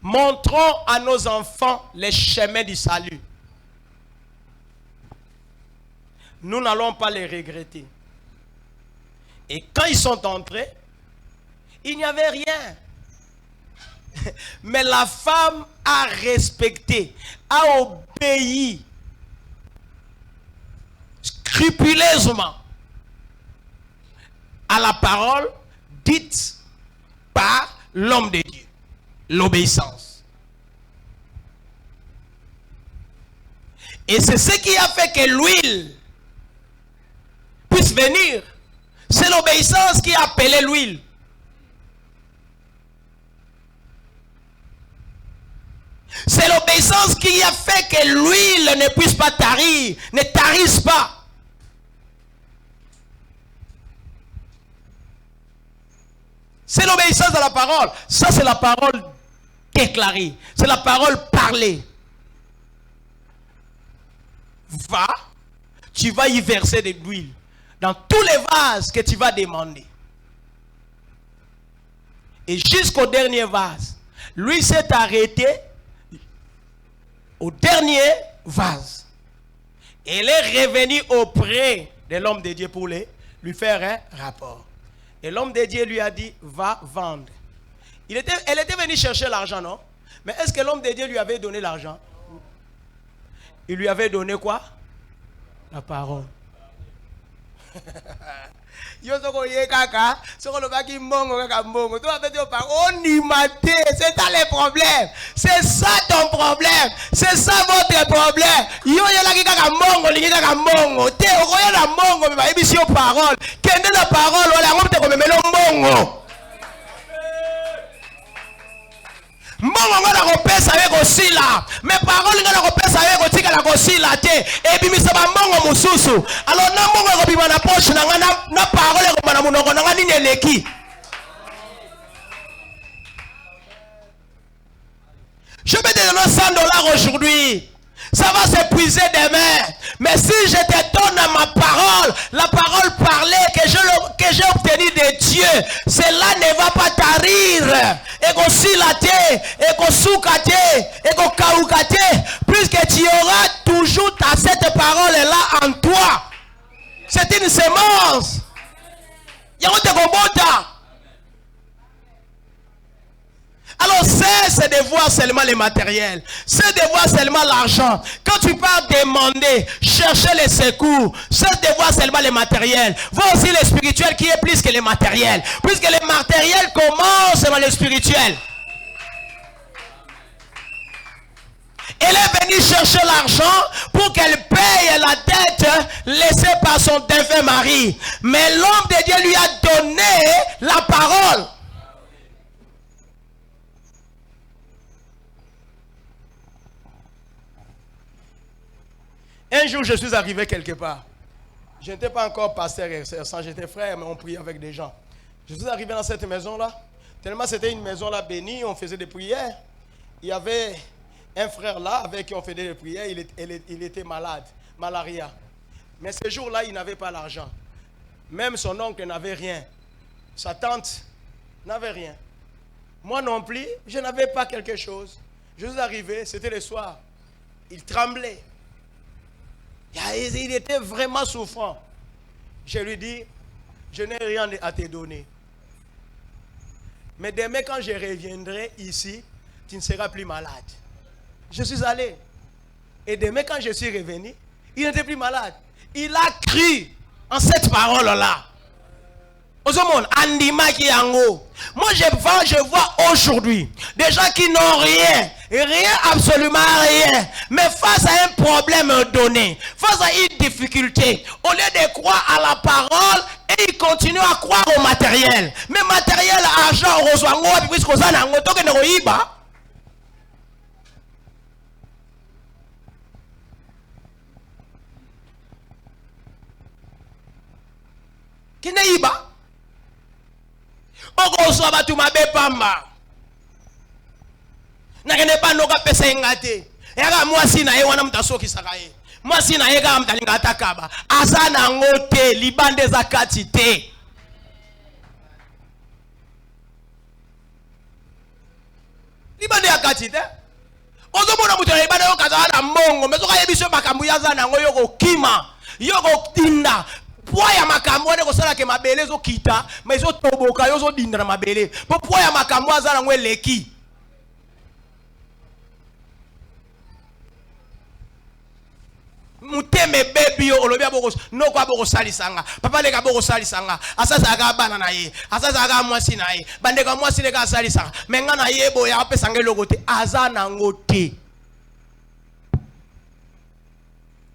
Montrons à nos enfants les chemins du salut. Nous n'allons pas les regretter. Et quand ils sont entrés, il n'y avait rien. Mais la femme a respecté, a obéi scrupuleusement à la parole dite par l'homme de Dieu. L'obéissance. Et c'est ce qui a fait que l'huile puisse venir. C'est l'obéissance qui a appelé l'huile. C'est l'obéissance qui a fait que l'huile ne puisse pas tarir, ne tarisse pas. C'est l'obéissance à la parole. Ça, c'est la parole déclarée. C'est la parole parlée. Va, tu vas y verser de l'huile dans tous les vases que tu vas demander. Et jusqu'au dernier vase, lui s'est arrêté au dernier vase. Et elle est revenue auprès de l'homme de Dieu pour lui faire un rapport. Et l'homme de Dieu lui a dit, va vendre. Elle était venue chercher l'argent, non? Mais est-ce que l'homme de Dieu lui avait donné l'argent? Il lui avait donné quoi? La parole. C'est ça les problèmes. C'est ça ton problème. C'est ça votre problème. Mbongo nga na kopesa ye kosila. Mais parole nga na kopesa ye kotika na kosila te. Ebimisa ba mbongo mususu. Alors na mbongo ekobima na poche na nga na parole ekobima na munoko na nga nini eleki. Je vais te donner $100 aujourd'hui. Ça va s'épuiser demain. Mais si je te donne ma parole, la parole parlée que j'ai obtenue de Dieu, cela ne va pas tarir. Et qu'on silate, et qu'on soukate, et qu'on kaoukate, puisque tu auras toujours cette parole-là en toi. C'est une semence. Y'a te gobota. Alors cesse de voir seulement les matériels, cesse de voir seulement l'argent. Quand tu pars demander, chercher les secours, cesse de voir seulement les matériels. Vois aussi le spirituel qui est plus que les matériels. Puisque les matériels commencent dans le spirituel. Elle est venue chercher l'argent pour qu'elle paye la dette laissée par son défunt mari. Mais l'homme de Dieu lui a donné la parole. Un jour, je suis arrivé quelque part. Je n'étais pas encore pasteur et sergent, j'étais frère, mais on priait avec des gens. Je suis arrivé dans cette maison-là. Tellement c'était une maison là bénie, on faisait des prières. Il y avait un frère là avec qui on faisait des prières, il était malade, malaria. Mais ce jour-là, il n'avait pas l'argent. Même son oncle n'avait rien. Sa tante n'avait rien. Moi non plus, je n'avais pas quelque chose. Je suis arrivé, c'était le soir. Il tremblait. Il était vraiment souffrant. Je lui dis, je n'ai rien à te donner. Mais demain, quand je reviendrai ici, tu ne seras plus malade. Je suis allé. Et demain, quand je suis revenu, il n'était plus malade. Il a cru en cette parole-là. Moi, je vois aujourd'hui des gens qui n'ont rien, absolument rien, mais face à un problème donné, face à une difficulté, au lieu de croire à la parole, et ils continuent à croire au matériel. Mais matériel, argent, puisque vous avez qui n'est pas. Oko so batu mabe pamba. Nakene pa noka pesa ingate. Yaka mwasi na ye wana mtasoki sakaye. Mwasi na ye kama mtalinga atakaba. Azana ngote libande za kati te. Libande ya kati te. Ozo mona mutu na libande yo kazana mbongo. Mesoka yebiso makambu ya zana ngo yoko kima. Yoko tinda. Poa ya makambo ane kosala ke mabele zo kita, mais zo toboka yo zo dinda na mabele. Po poa ya makambo azala ngwe leki. Muteme baby yo olobi aboko no kwa boko salisanga. Papa le ka boko salisanga. Asasa aga bana na ye. Asasa aga mwasi na ye. Bande ka mwasi le ka salisanga. Menga na ye bo ya pesa ngelo gote azana ngote.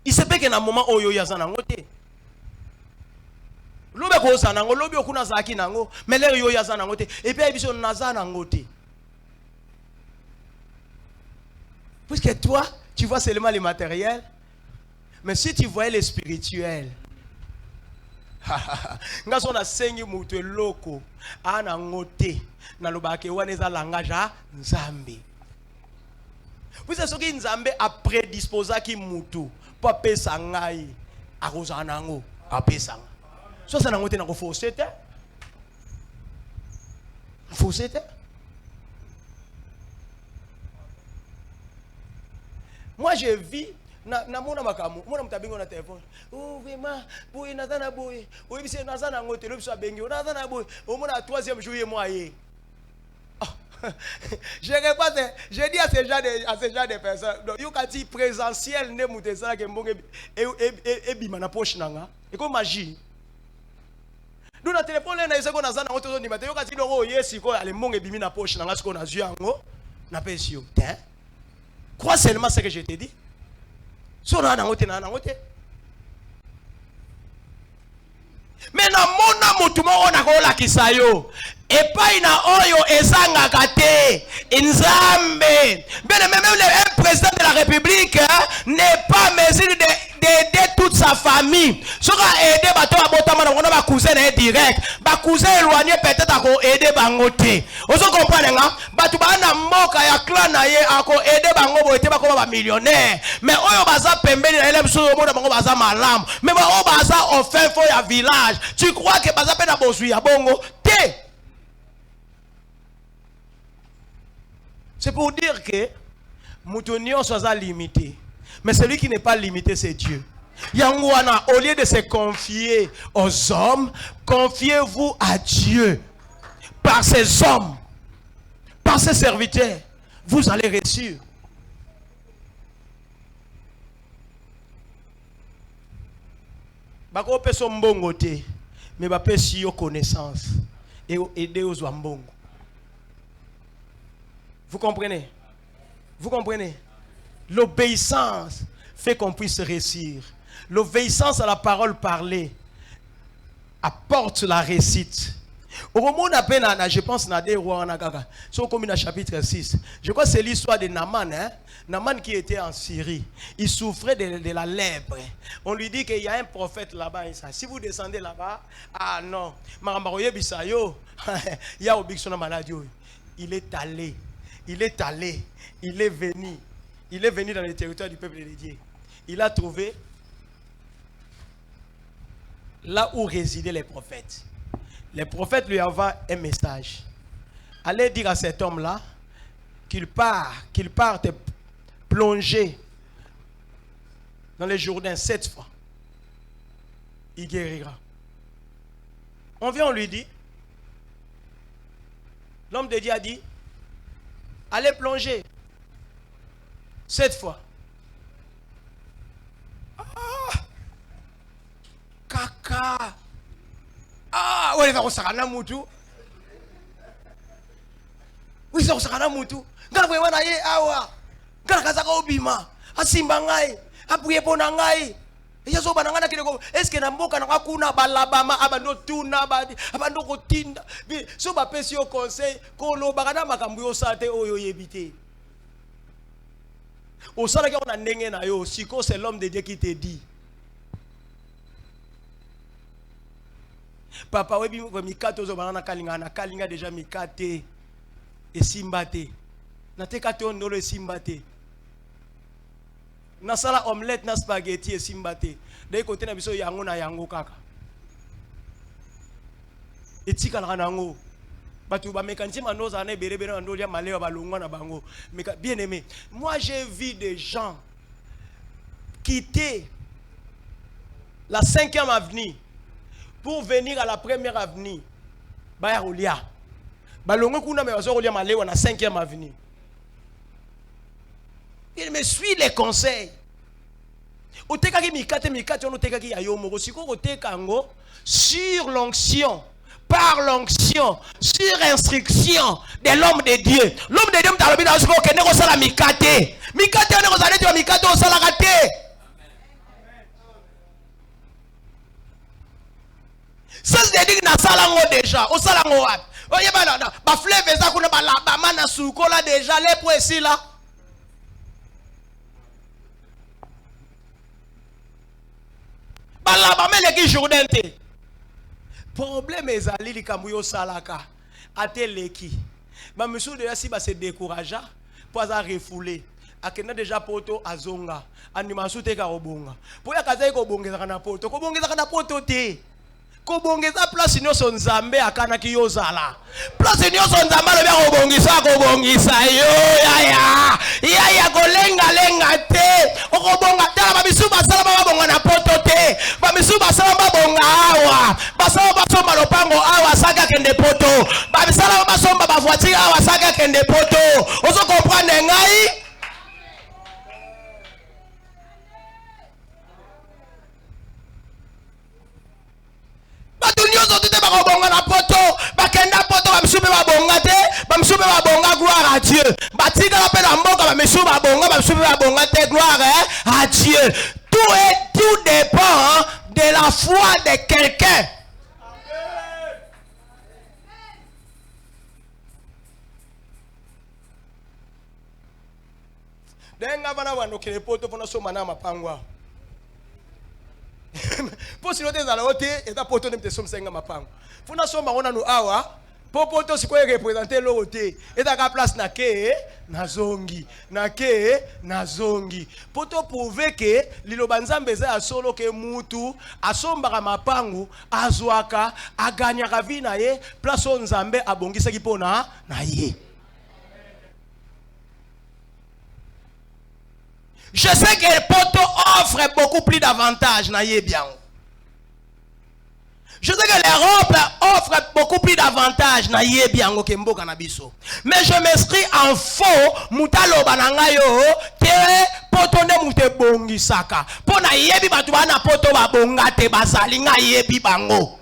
Il se peut que na moment oyo yazana ngote. Lobe ko sanango lobi okuna zaki nango melere yo yaza nango te et puis biso naza nango te. Puisque toi tu vois seulement les matériels, mais si tu voyais les spirituels, ngaso na sengi mutu loko ana ngote na lobake waneza langage a nzambe. Vous savez ce que nzambe a prédisposé ki mutu pa pesa ngai akozana ngo apesa. So ça n'a pas été faussé. Faussé. Moi je vis na mona makamu mona mtabingo na téléphone. Oh vraiment boy nazana boy. Oui bise nazana ngote lo biso bengi. Nazana boy. Au mona 3e jour moi yé. Je dis à ces gens de personnes, you can see présentiel ne mutesa ke mbonge e bimana poche nanga. Et comme magie. Nous na téléphone là na iseko na zana ngoto ni mateyo kati ndongo yesi ko ale mbonge bimi na poche nanga siko na zuyango na pesio. Crois seulement ce que je te dis. So na ngote na ngote. Mais na mona mutu mo na ko la kisayo. Et pas une oyo ezangaka te nzambe. Bien même un président de la République n'est pas mesure d'aider toute sa famille. Ce qui a aidé bato abotama na ba cousin direct, ba cousin éloigné peut-être à aider bangote. Vous comprenez nga? Bato ba na moka ya clan na ye ako aider bango boete ba ko ba millionnaire. Mais oyo baza pembeni na ele biso mo na bango baza malam. Mais ba o baza offert fo ya village. Tu crois que baza pe na bozui ya bongo? Te. C'est pour dire que Moutonio soit limité. Mais celui qui n'est pas limité, c'est Dieu. Yangwana, au lieu de se confier aux hommes, confiez-vous à Dieu. Par ces hommes, par ces serviteurs, vous allez réussir. Bako pe son bongo te, mais ba pe si yo connaissance et aider aux wambongo. Vous comprenez? Vous comprenez? L'obéissance fait qu'on puisse réussir. L'obéissance à la parole parlée apporte la réussite. Au moment où je pense à des rois en Agaga, c'est comme dans chapitre 6. Je crois que c'est l'histoire de Naaman. Naaman qui était en Syrie. Il souffrait de la lèpre. On lui dit qu'il y a un prophète là-bas. Si vous descendez là-bas, ah non, il y a une maladie. Il est allé. Il est allé, il est venu dans le territoire du peuple de Dieu. Il a trouvé là où résidaient les prophètes. Les prophètes lui envoient un message. Allez dire à cet homme-là qu'il parte plonger dans les Jourdains 7 fois. Il guérira. On vient, on lui dit. L'homme de Dieu a dit, allez plonger 7 fois. Ah, caca. Ah, ouais, il va resarana mutu. Oui, il va resarana mutu. Quand vous voyez, awa. Quand vous avez obima, asimba ngai, appuyer pour ngai. Est-ce que namboka na kuna balabama abando tuna badi abando kotinda so ba pesi au conseil ko lo bakana makambu yo sate oyo yebite au sala ki on a ndenge na yo siko c'est l'homme de Dieu qui te dit papa webi mikato zo banana kalinga déjà mikate et simbate na te kato ndolo simbate na sala omelette na spaghetti et simbate de côté na biso yango na yango kaka etika na nango batu ba mekanti manoza na berebe na ndolia malewa balongwa na bango bien aimé moi j'ai vu des gens quitter la 5e avenue pour venir à la 1e avenue ba rolia balongwa kuna me bazo rolia malewa na 5e avenue. Il me suit les conseils. Sur l'onction, par l'onction, sur instruction de l'homme de Dieu. L'homme de Dieu ça c'est dit na salango déjà, au salango wapi. Oye ba fleuve eza kuna ba la mana sukola déjà les poissons là. Problème est à l'île Kambuyo Salaka. A teleki. Ba monsieur de si ba se découragea pour à refouler. Akena déjà poto azonga. Animation te ka obonga. Pour ya kaza ko bongeza na poto. Ko bongeza na poto te. Ko bongeza place nyoso nzambe akana ki yozala. Place nyoso nzambe le ba ko bongisa yo ya ko lenga te. Okobonga tala ba bisu ba sala ba bonga na poto te. Ba bisu ba sala ba bonga awa. Ba sala ba somba lopango awa saka kende poto. Ba sala ba somba ba voiture awa saka kende poto. Ozo comprendre ngai? Gloire à Dieu. Gloire à Dieu. Tout dépend de la foi de quelqu'un. denga bana bando kele poto pona so mana mapangwa po sino te zala ote eta poto ne mte so msenga mapango funa so maona no awa po poto sikoye representer lo ote eta ka place na ke na zongi poto prouver que liloba nzambe za solo ke mutu asombaka mapangu azwaka aganyaka vi na ye place o nzambe abongisaki pona na ye. Je sais que poto offre beaucoup plus d'avantages na ye bien. Je sais que l'Europe offre beaucoup plus d'avantages na ye bien que mboka na biso. Mais je m'inscris en faux mutalo bananga yo te poto ne mute bongi saka. Pona yebi batu bana poto ba bonga te basali nga yebi bango.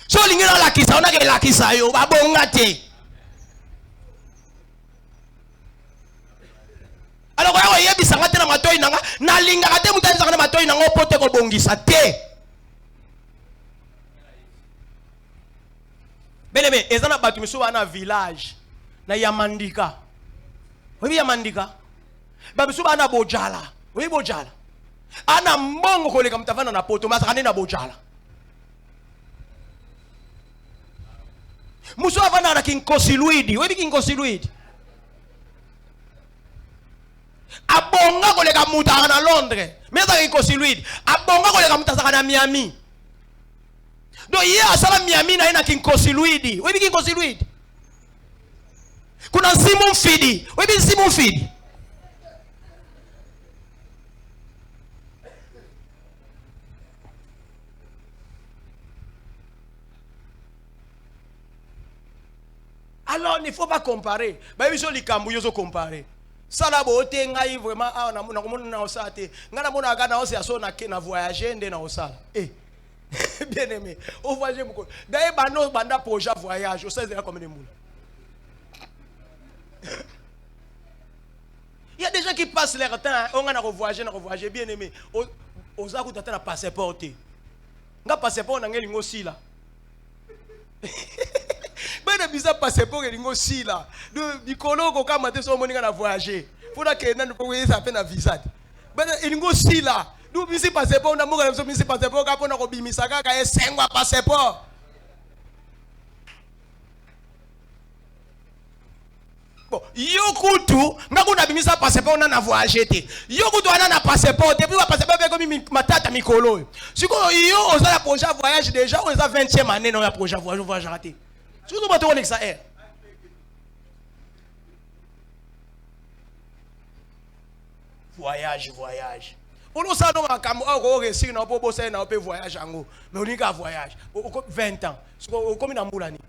So lingina la kisa ona ke la kisa yo ba bonga te. Alors quand yebi sanga te na matoi nanga na linga kate mutani sanga na matoi nanga poto ko bongisa te. Belebe, ezana batu miso wana village na Yamandika. Webi Yamandika. Ba miso wana Bojala. Webi Bojala. Ana mbongo koleka mtavana na poto masakane na Bojala. Muso avana na Kinkosiluidi. Webi Kinkosiluidi. Abonga koleka mutaka na Londres. Meza Kinkosiluidi. Abonga koleka mutaka na Miami. Do ye asala Miami na ina Kinkosiluidi. Webi Kinkosiluidi. Kuna Simon Fidi. Webi Simon Fidi. Alors il ne faut pas comparer. Ba biso likambu yozo comparer. Sala bo te ngai vraiment na komona na osate. Ngana mona ga na osi aso na ke na voyager nde na osala. Bien aimé, au voyage beaucoup. D'ailleurs, bano banda projet voyage, au 16 comme des moules. Il y a des gens qui passent leur temps, on a voyagé, bien aimé. Aux agoûts d'attendre un passeport. Un passeport, on a un aussi là. Ben de bizarre passeport, il y a aussi là. Du colo, quand on a des hommes qui ont voyagé, il faut que ça peine à visa. Ben il y a aussi là. Nous ici passeport, on a mon ici passeport, quand on a robi misaka, quand il 5 passeport. Bon, yokutu, ngako na bimisa passeport on a voyagé té. Yokutu ana passeport, depuis wa passeport avec comme matata mikolo. Siko yo on a projet voyage déjà, on a 20e année dans la projet voyage raté. Surtout pas trop ça est. Voyage. On nous a dit que nous avons réussi à voyage. Mais on a voyage. 20 ans. Comme dans Moulani.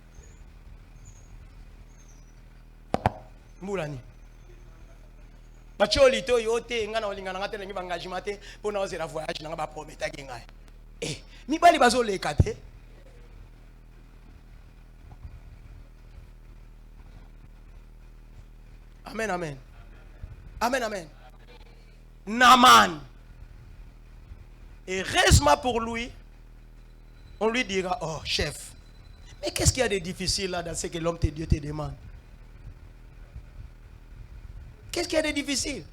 Moulani. Bacholi to yote ngana olingana ngate ngi bangajima te pona ozela voyage nanga ba prometa kenga. Mi bali bazo le kate. Amen. Naman. Et heureusement pour lui, on lui dira, oh chef, mais qu'est-ce qu'il y a de difficile là dans ce que l'homme de Dieu te demande? Qu'est-ce qu'il y a de difficile?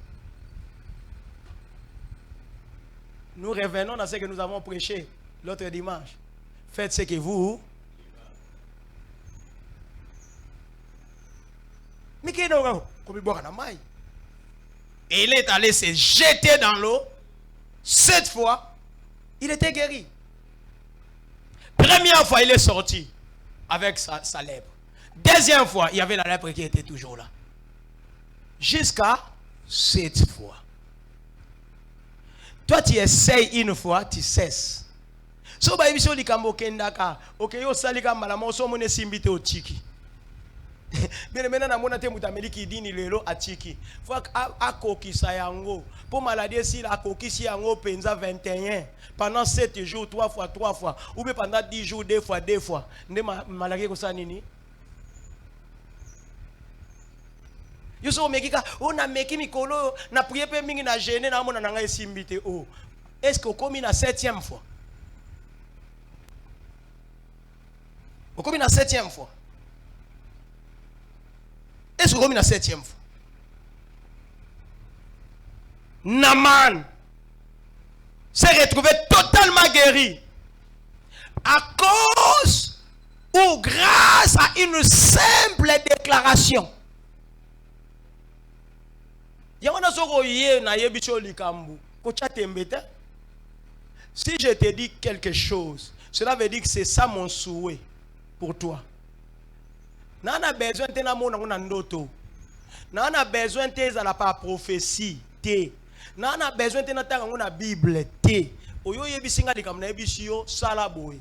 Nous revenons dans ce que nous avons prêché l'autre dimanche. Faites ce que vous. Mais qu'est-ce que et il est allé se jeter dans l'eau. Cette fois, il était guéri. Première fois, il est sorti avec sa lèpre. Deuxième fois, il y avait la lèpre qui était toujours là. Jusqu'à cette fois. Toi, tu essayes une fois, tu cesses. So ba ibiso likambo kendaka, OK yo salika malama so mone simbite o tiki. Bien maintenant na mona te mutameli ki dini lelo atiki. Faut akokisa yango. Pour maladie si la kokisi yango penza 21 pendant 7 jours 3 fois ou bien pendant 10 jours 2 fois. Nde maladie ko sa nini? Yo so mekika on a meki mikolo na prier pe mingi na gêner na mona nanga esimbite o. Est-ce que komi na 7e fois? Au combien la 7e fois? Est-ce que combien la 7e fois? Naaman s'est retrouvé totalement guéri à cause ou grâce à une simple déclaration. Si je te dis quelque chose, cela veut dire que c'est ça mon souhait pour toi. Nana besoin de na ndoto. Nana besoin de na pas prophétie te. Nana besoin de na Bible te. Oyo yebisinga de kamna ebisio sala boy.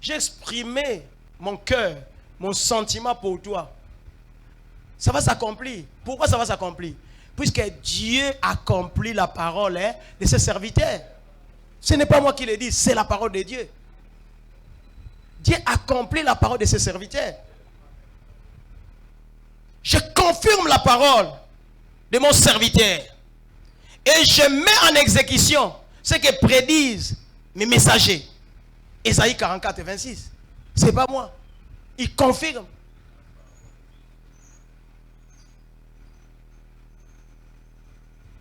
J'ai exprimé mon cœur, mon sentiment pour toi. Ça va s'accomplir. Pourquoi ça va s'accomplir? Puisque Dieu accomplit la parole de ses serviteurs. Ce n'est pas moi qui le dis, c'est la parole de Dieu. Dieu accomplit la parole de ses serviteurs. Je confirme la parole de mon serviteur. Et je mets en exécution ce que prédisent mes messagers. Ésaïe 44, 26. Ce n'est pas moi. Il confirme.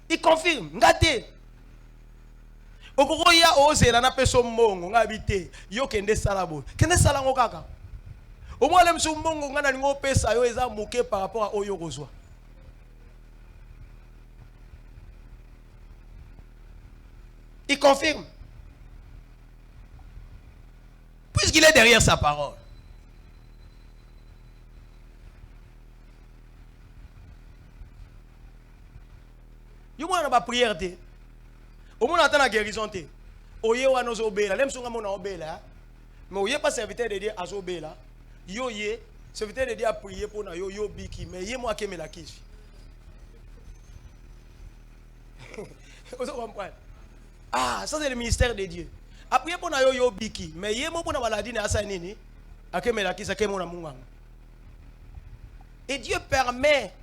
Il confirme. Ngate. Okoko ya ozela na peso mbongo ngabite yo kende salabo. Kende salango kaka. Omwale msu mbongo ngana ningo pesa yo eza muke par rapport à oyo kozwa. Il confirme. Puisqu'il est derrière sa parole. Yo mwana ba prière te. Au moins, on a la guérison. Oye wa nos obéla. L'aime son gamon obéla. Mais oye pas serviteur de Dieu à obéla. Yo ye serviteur de Dieu a prié pour na yo biki. Mais ye moi qui me la kisse. Vous comprenez? Ah, ça c'est le ministère de Dieu. A prié pour na yo biki. Mais ye moi pour na maladie na asa nini. A que me la kisse, a que mon amour. Et Dieu permet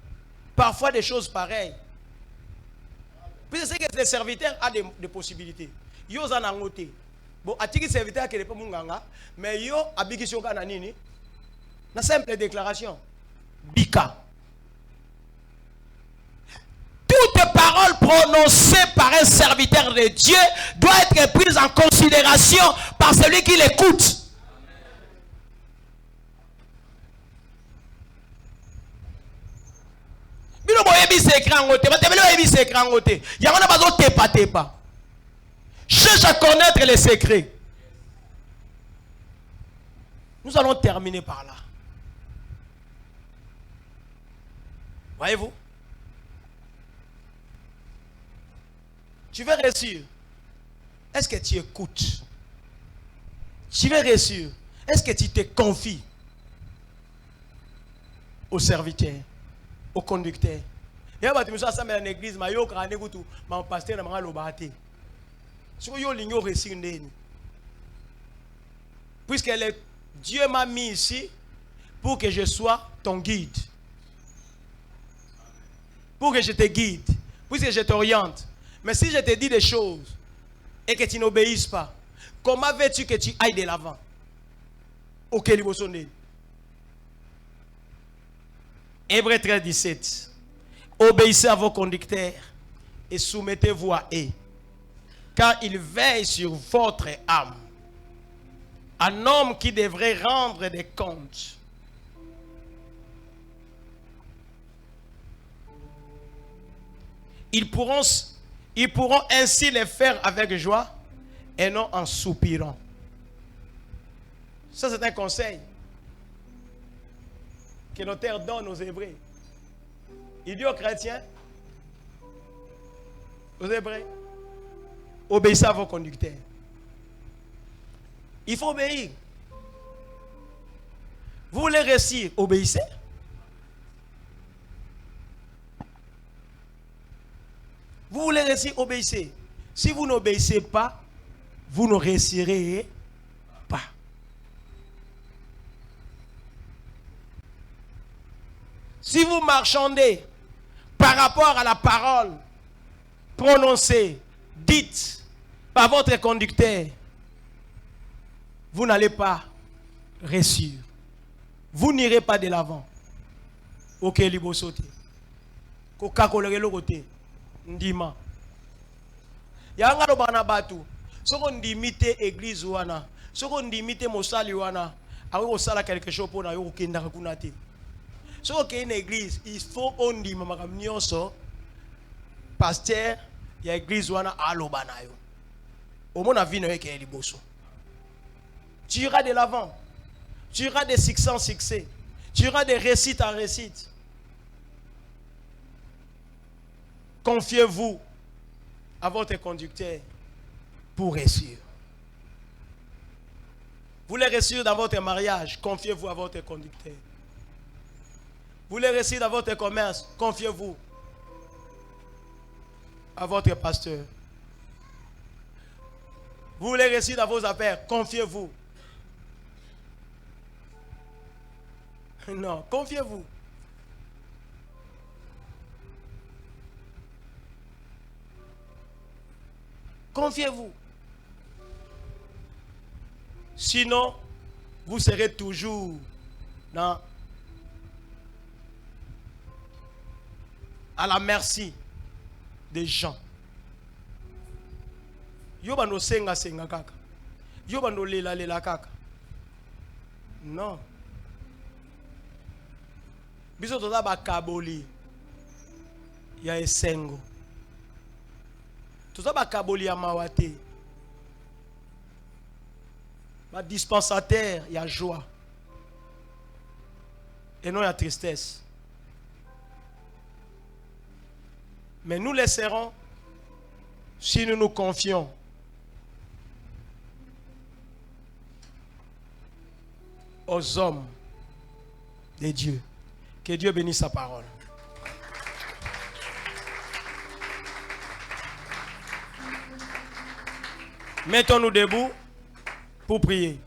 parfois des choses pareilles. Puis c'est que les serviteurs ont des possibilités. Yo en a noté. Bon, atiki serviteur qui n'est pas munganga, mais yo abikisyo kana nini? Na simple déclaration. Bika. Toute parole prononcée par un serviteur de Dieu doit être prise en considération par celui qui l'écoute. Cherche à connaître les secrets. Nous allons terminer par là. Voyez-vous? Tu veux réussir. Est-ce que tu écoutes? Tu veux réussir. Est-ce que tu te confies au serviteur, au conducteur? Il y a des gens qui sont dans l'église, mais ils ont un pasteur qui est puisque Dieu m'a mis ici pour que je sois ton guide. Pour que je te guide. Puisque je t'oriente. Mais si je te dis des choses et que tu n'obéisses pas, comment veux-tu que tu ailles de l'avant? Auquel niveau sonné. Hébreux 13, 17. Obéissez à vos conducteurs et soumettez-vous à eux, car ils veillent sur votre âme. Un homme qui devrait rendre des comptes. Ils pourront ainsi les faire avec joie et non en soupirant. Ça, c'est un conseil que l'auteur donne aux Hébreux. Il dit aux chrétiens, aux Hébreux, obéissez à vos conducteurs. Il faut obéir. Vous voulez réussir, obéissez. Vous voulez réussir, obéissez. Si vous n'obéissez pas, vous ne réussirez pas. Si vous marchandez par rapport à la parole prononcée, dite par votre conducteur, vous n'allez pas réussir. Vous n'irez pas de l'avant. Ok, libo sauté. Coca-Cola le côté. Ndima. Yanga do bana batu. Soko ndimite église wana. Soko ndimite mosali wana. Awe osala quelque chose pour na yo kenda kuna te. Soko ke une église, il faut ondima makam nyonso. Pasteur ya église wana aloba na yo. Omona vino yeke liboso. Tu iras de l'avant. Tu iras de succès en succès. Tu iras de réussite en réussite. Confiez-vous à votre conducteur pour réussir. Vous voulez réussir dans votre mariage, confiez-vous à votre conducteur. Vous voulez réussir dans votre commerce, confiez-vous à votre pasteur. Vous voulez réussir dans vos affaires, confiez-vous. Non, confiez-vous. Confiez-vous. Sinon, vous serez toujours à la merci des gens. Yoba no senga kaka. Yoba no lela kaka. Non. Biso toza ba kaboli ya esengo. Toza ba kaboli ya mawate. Ba dispensateur ya joie. Et non la tristesse. Mais nous laisserons si nous nous confions aux hommes de Dieu. Que Dieu bénisse sa parole. Mettons-nous debout pour prier.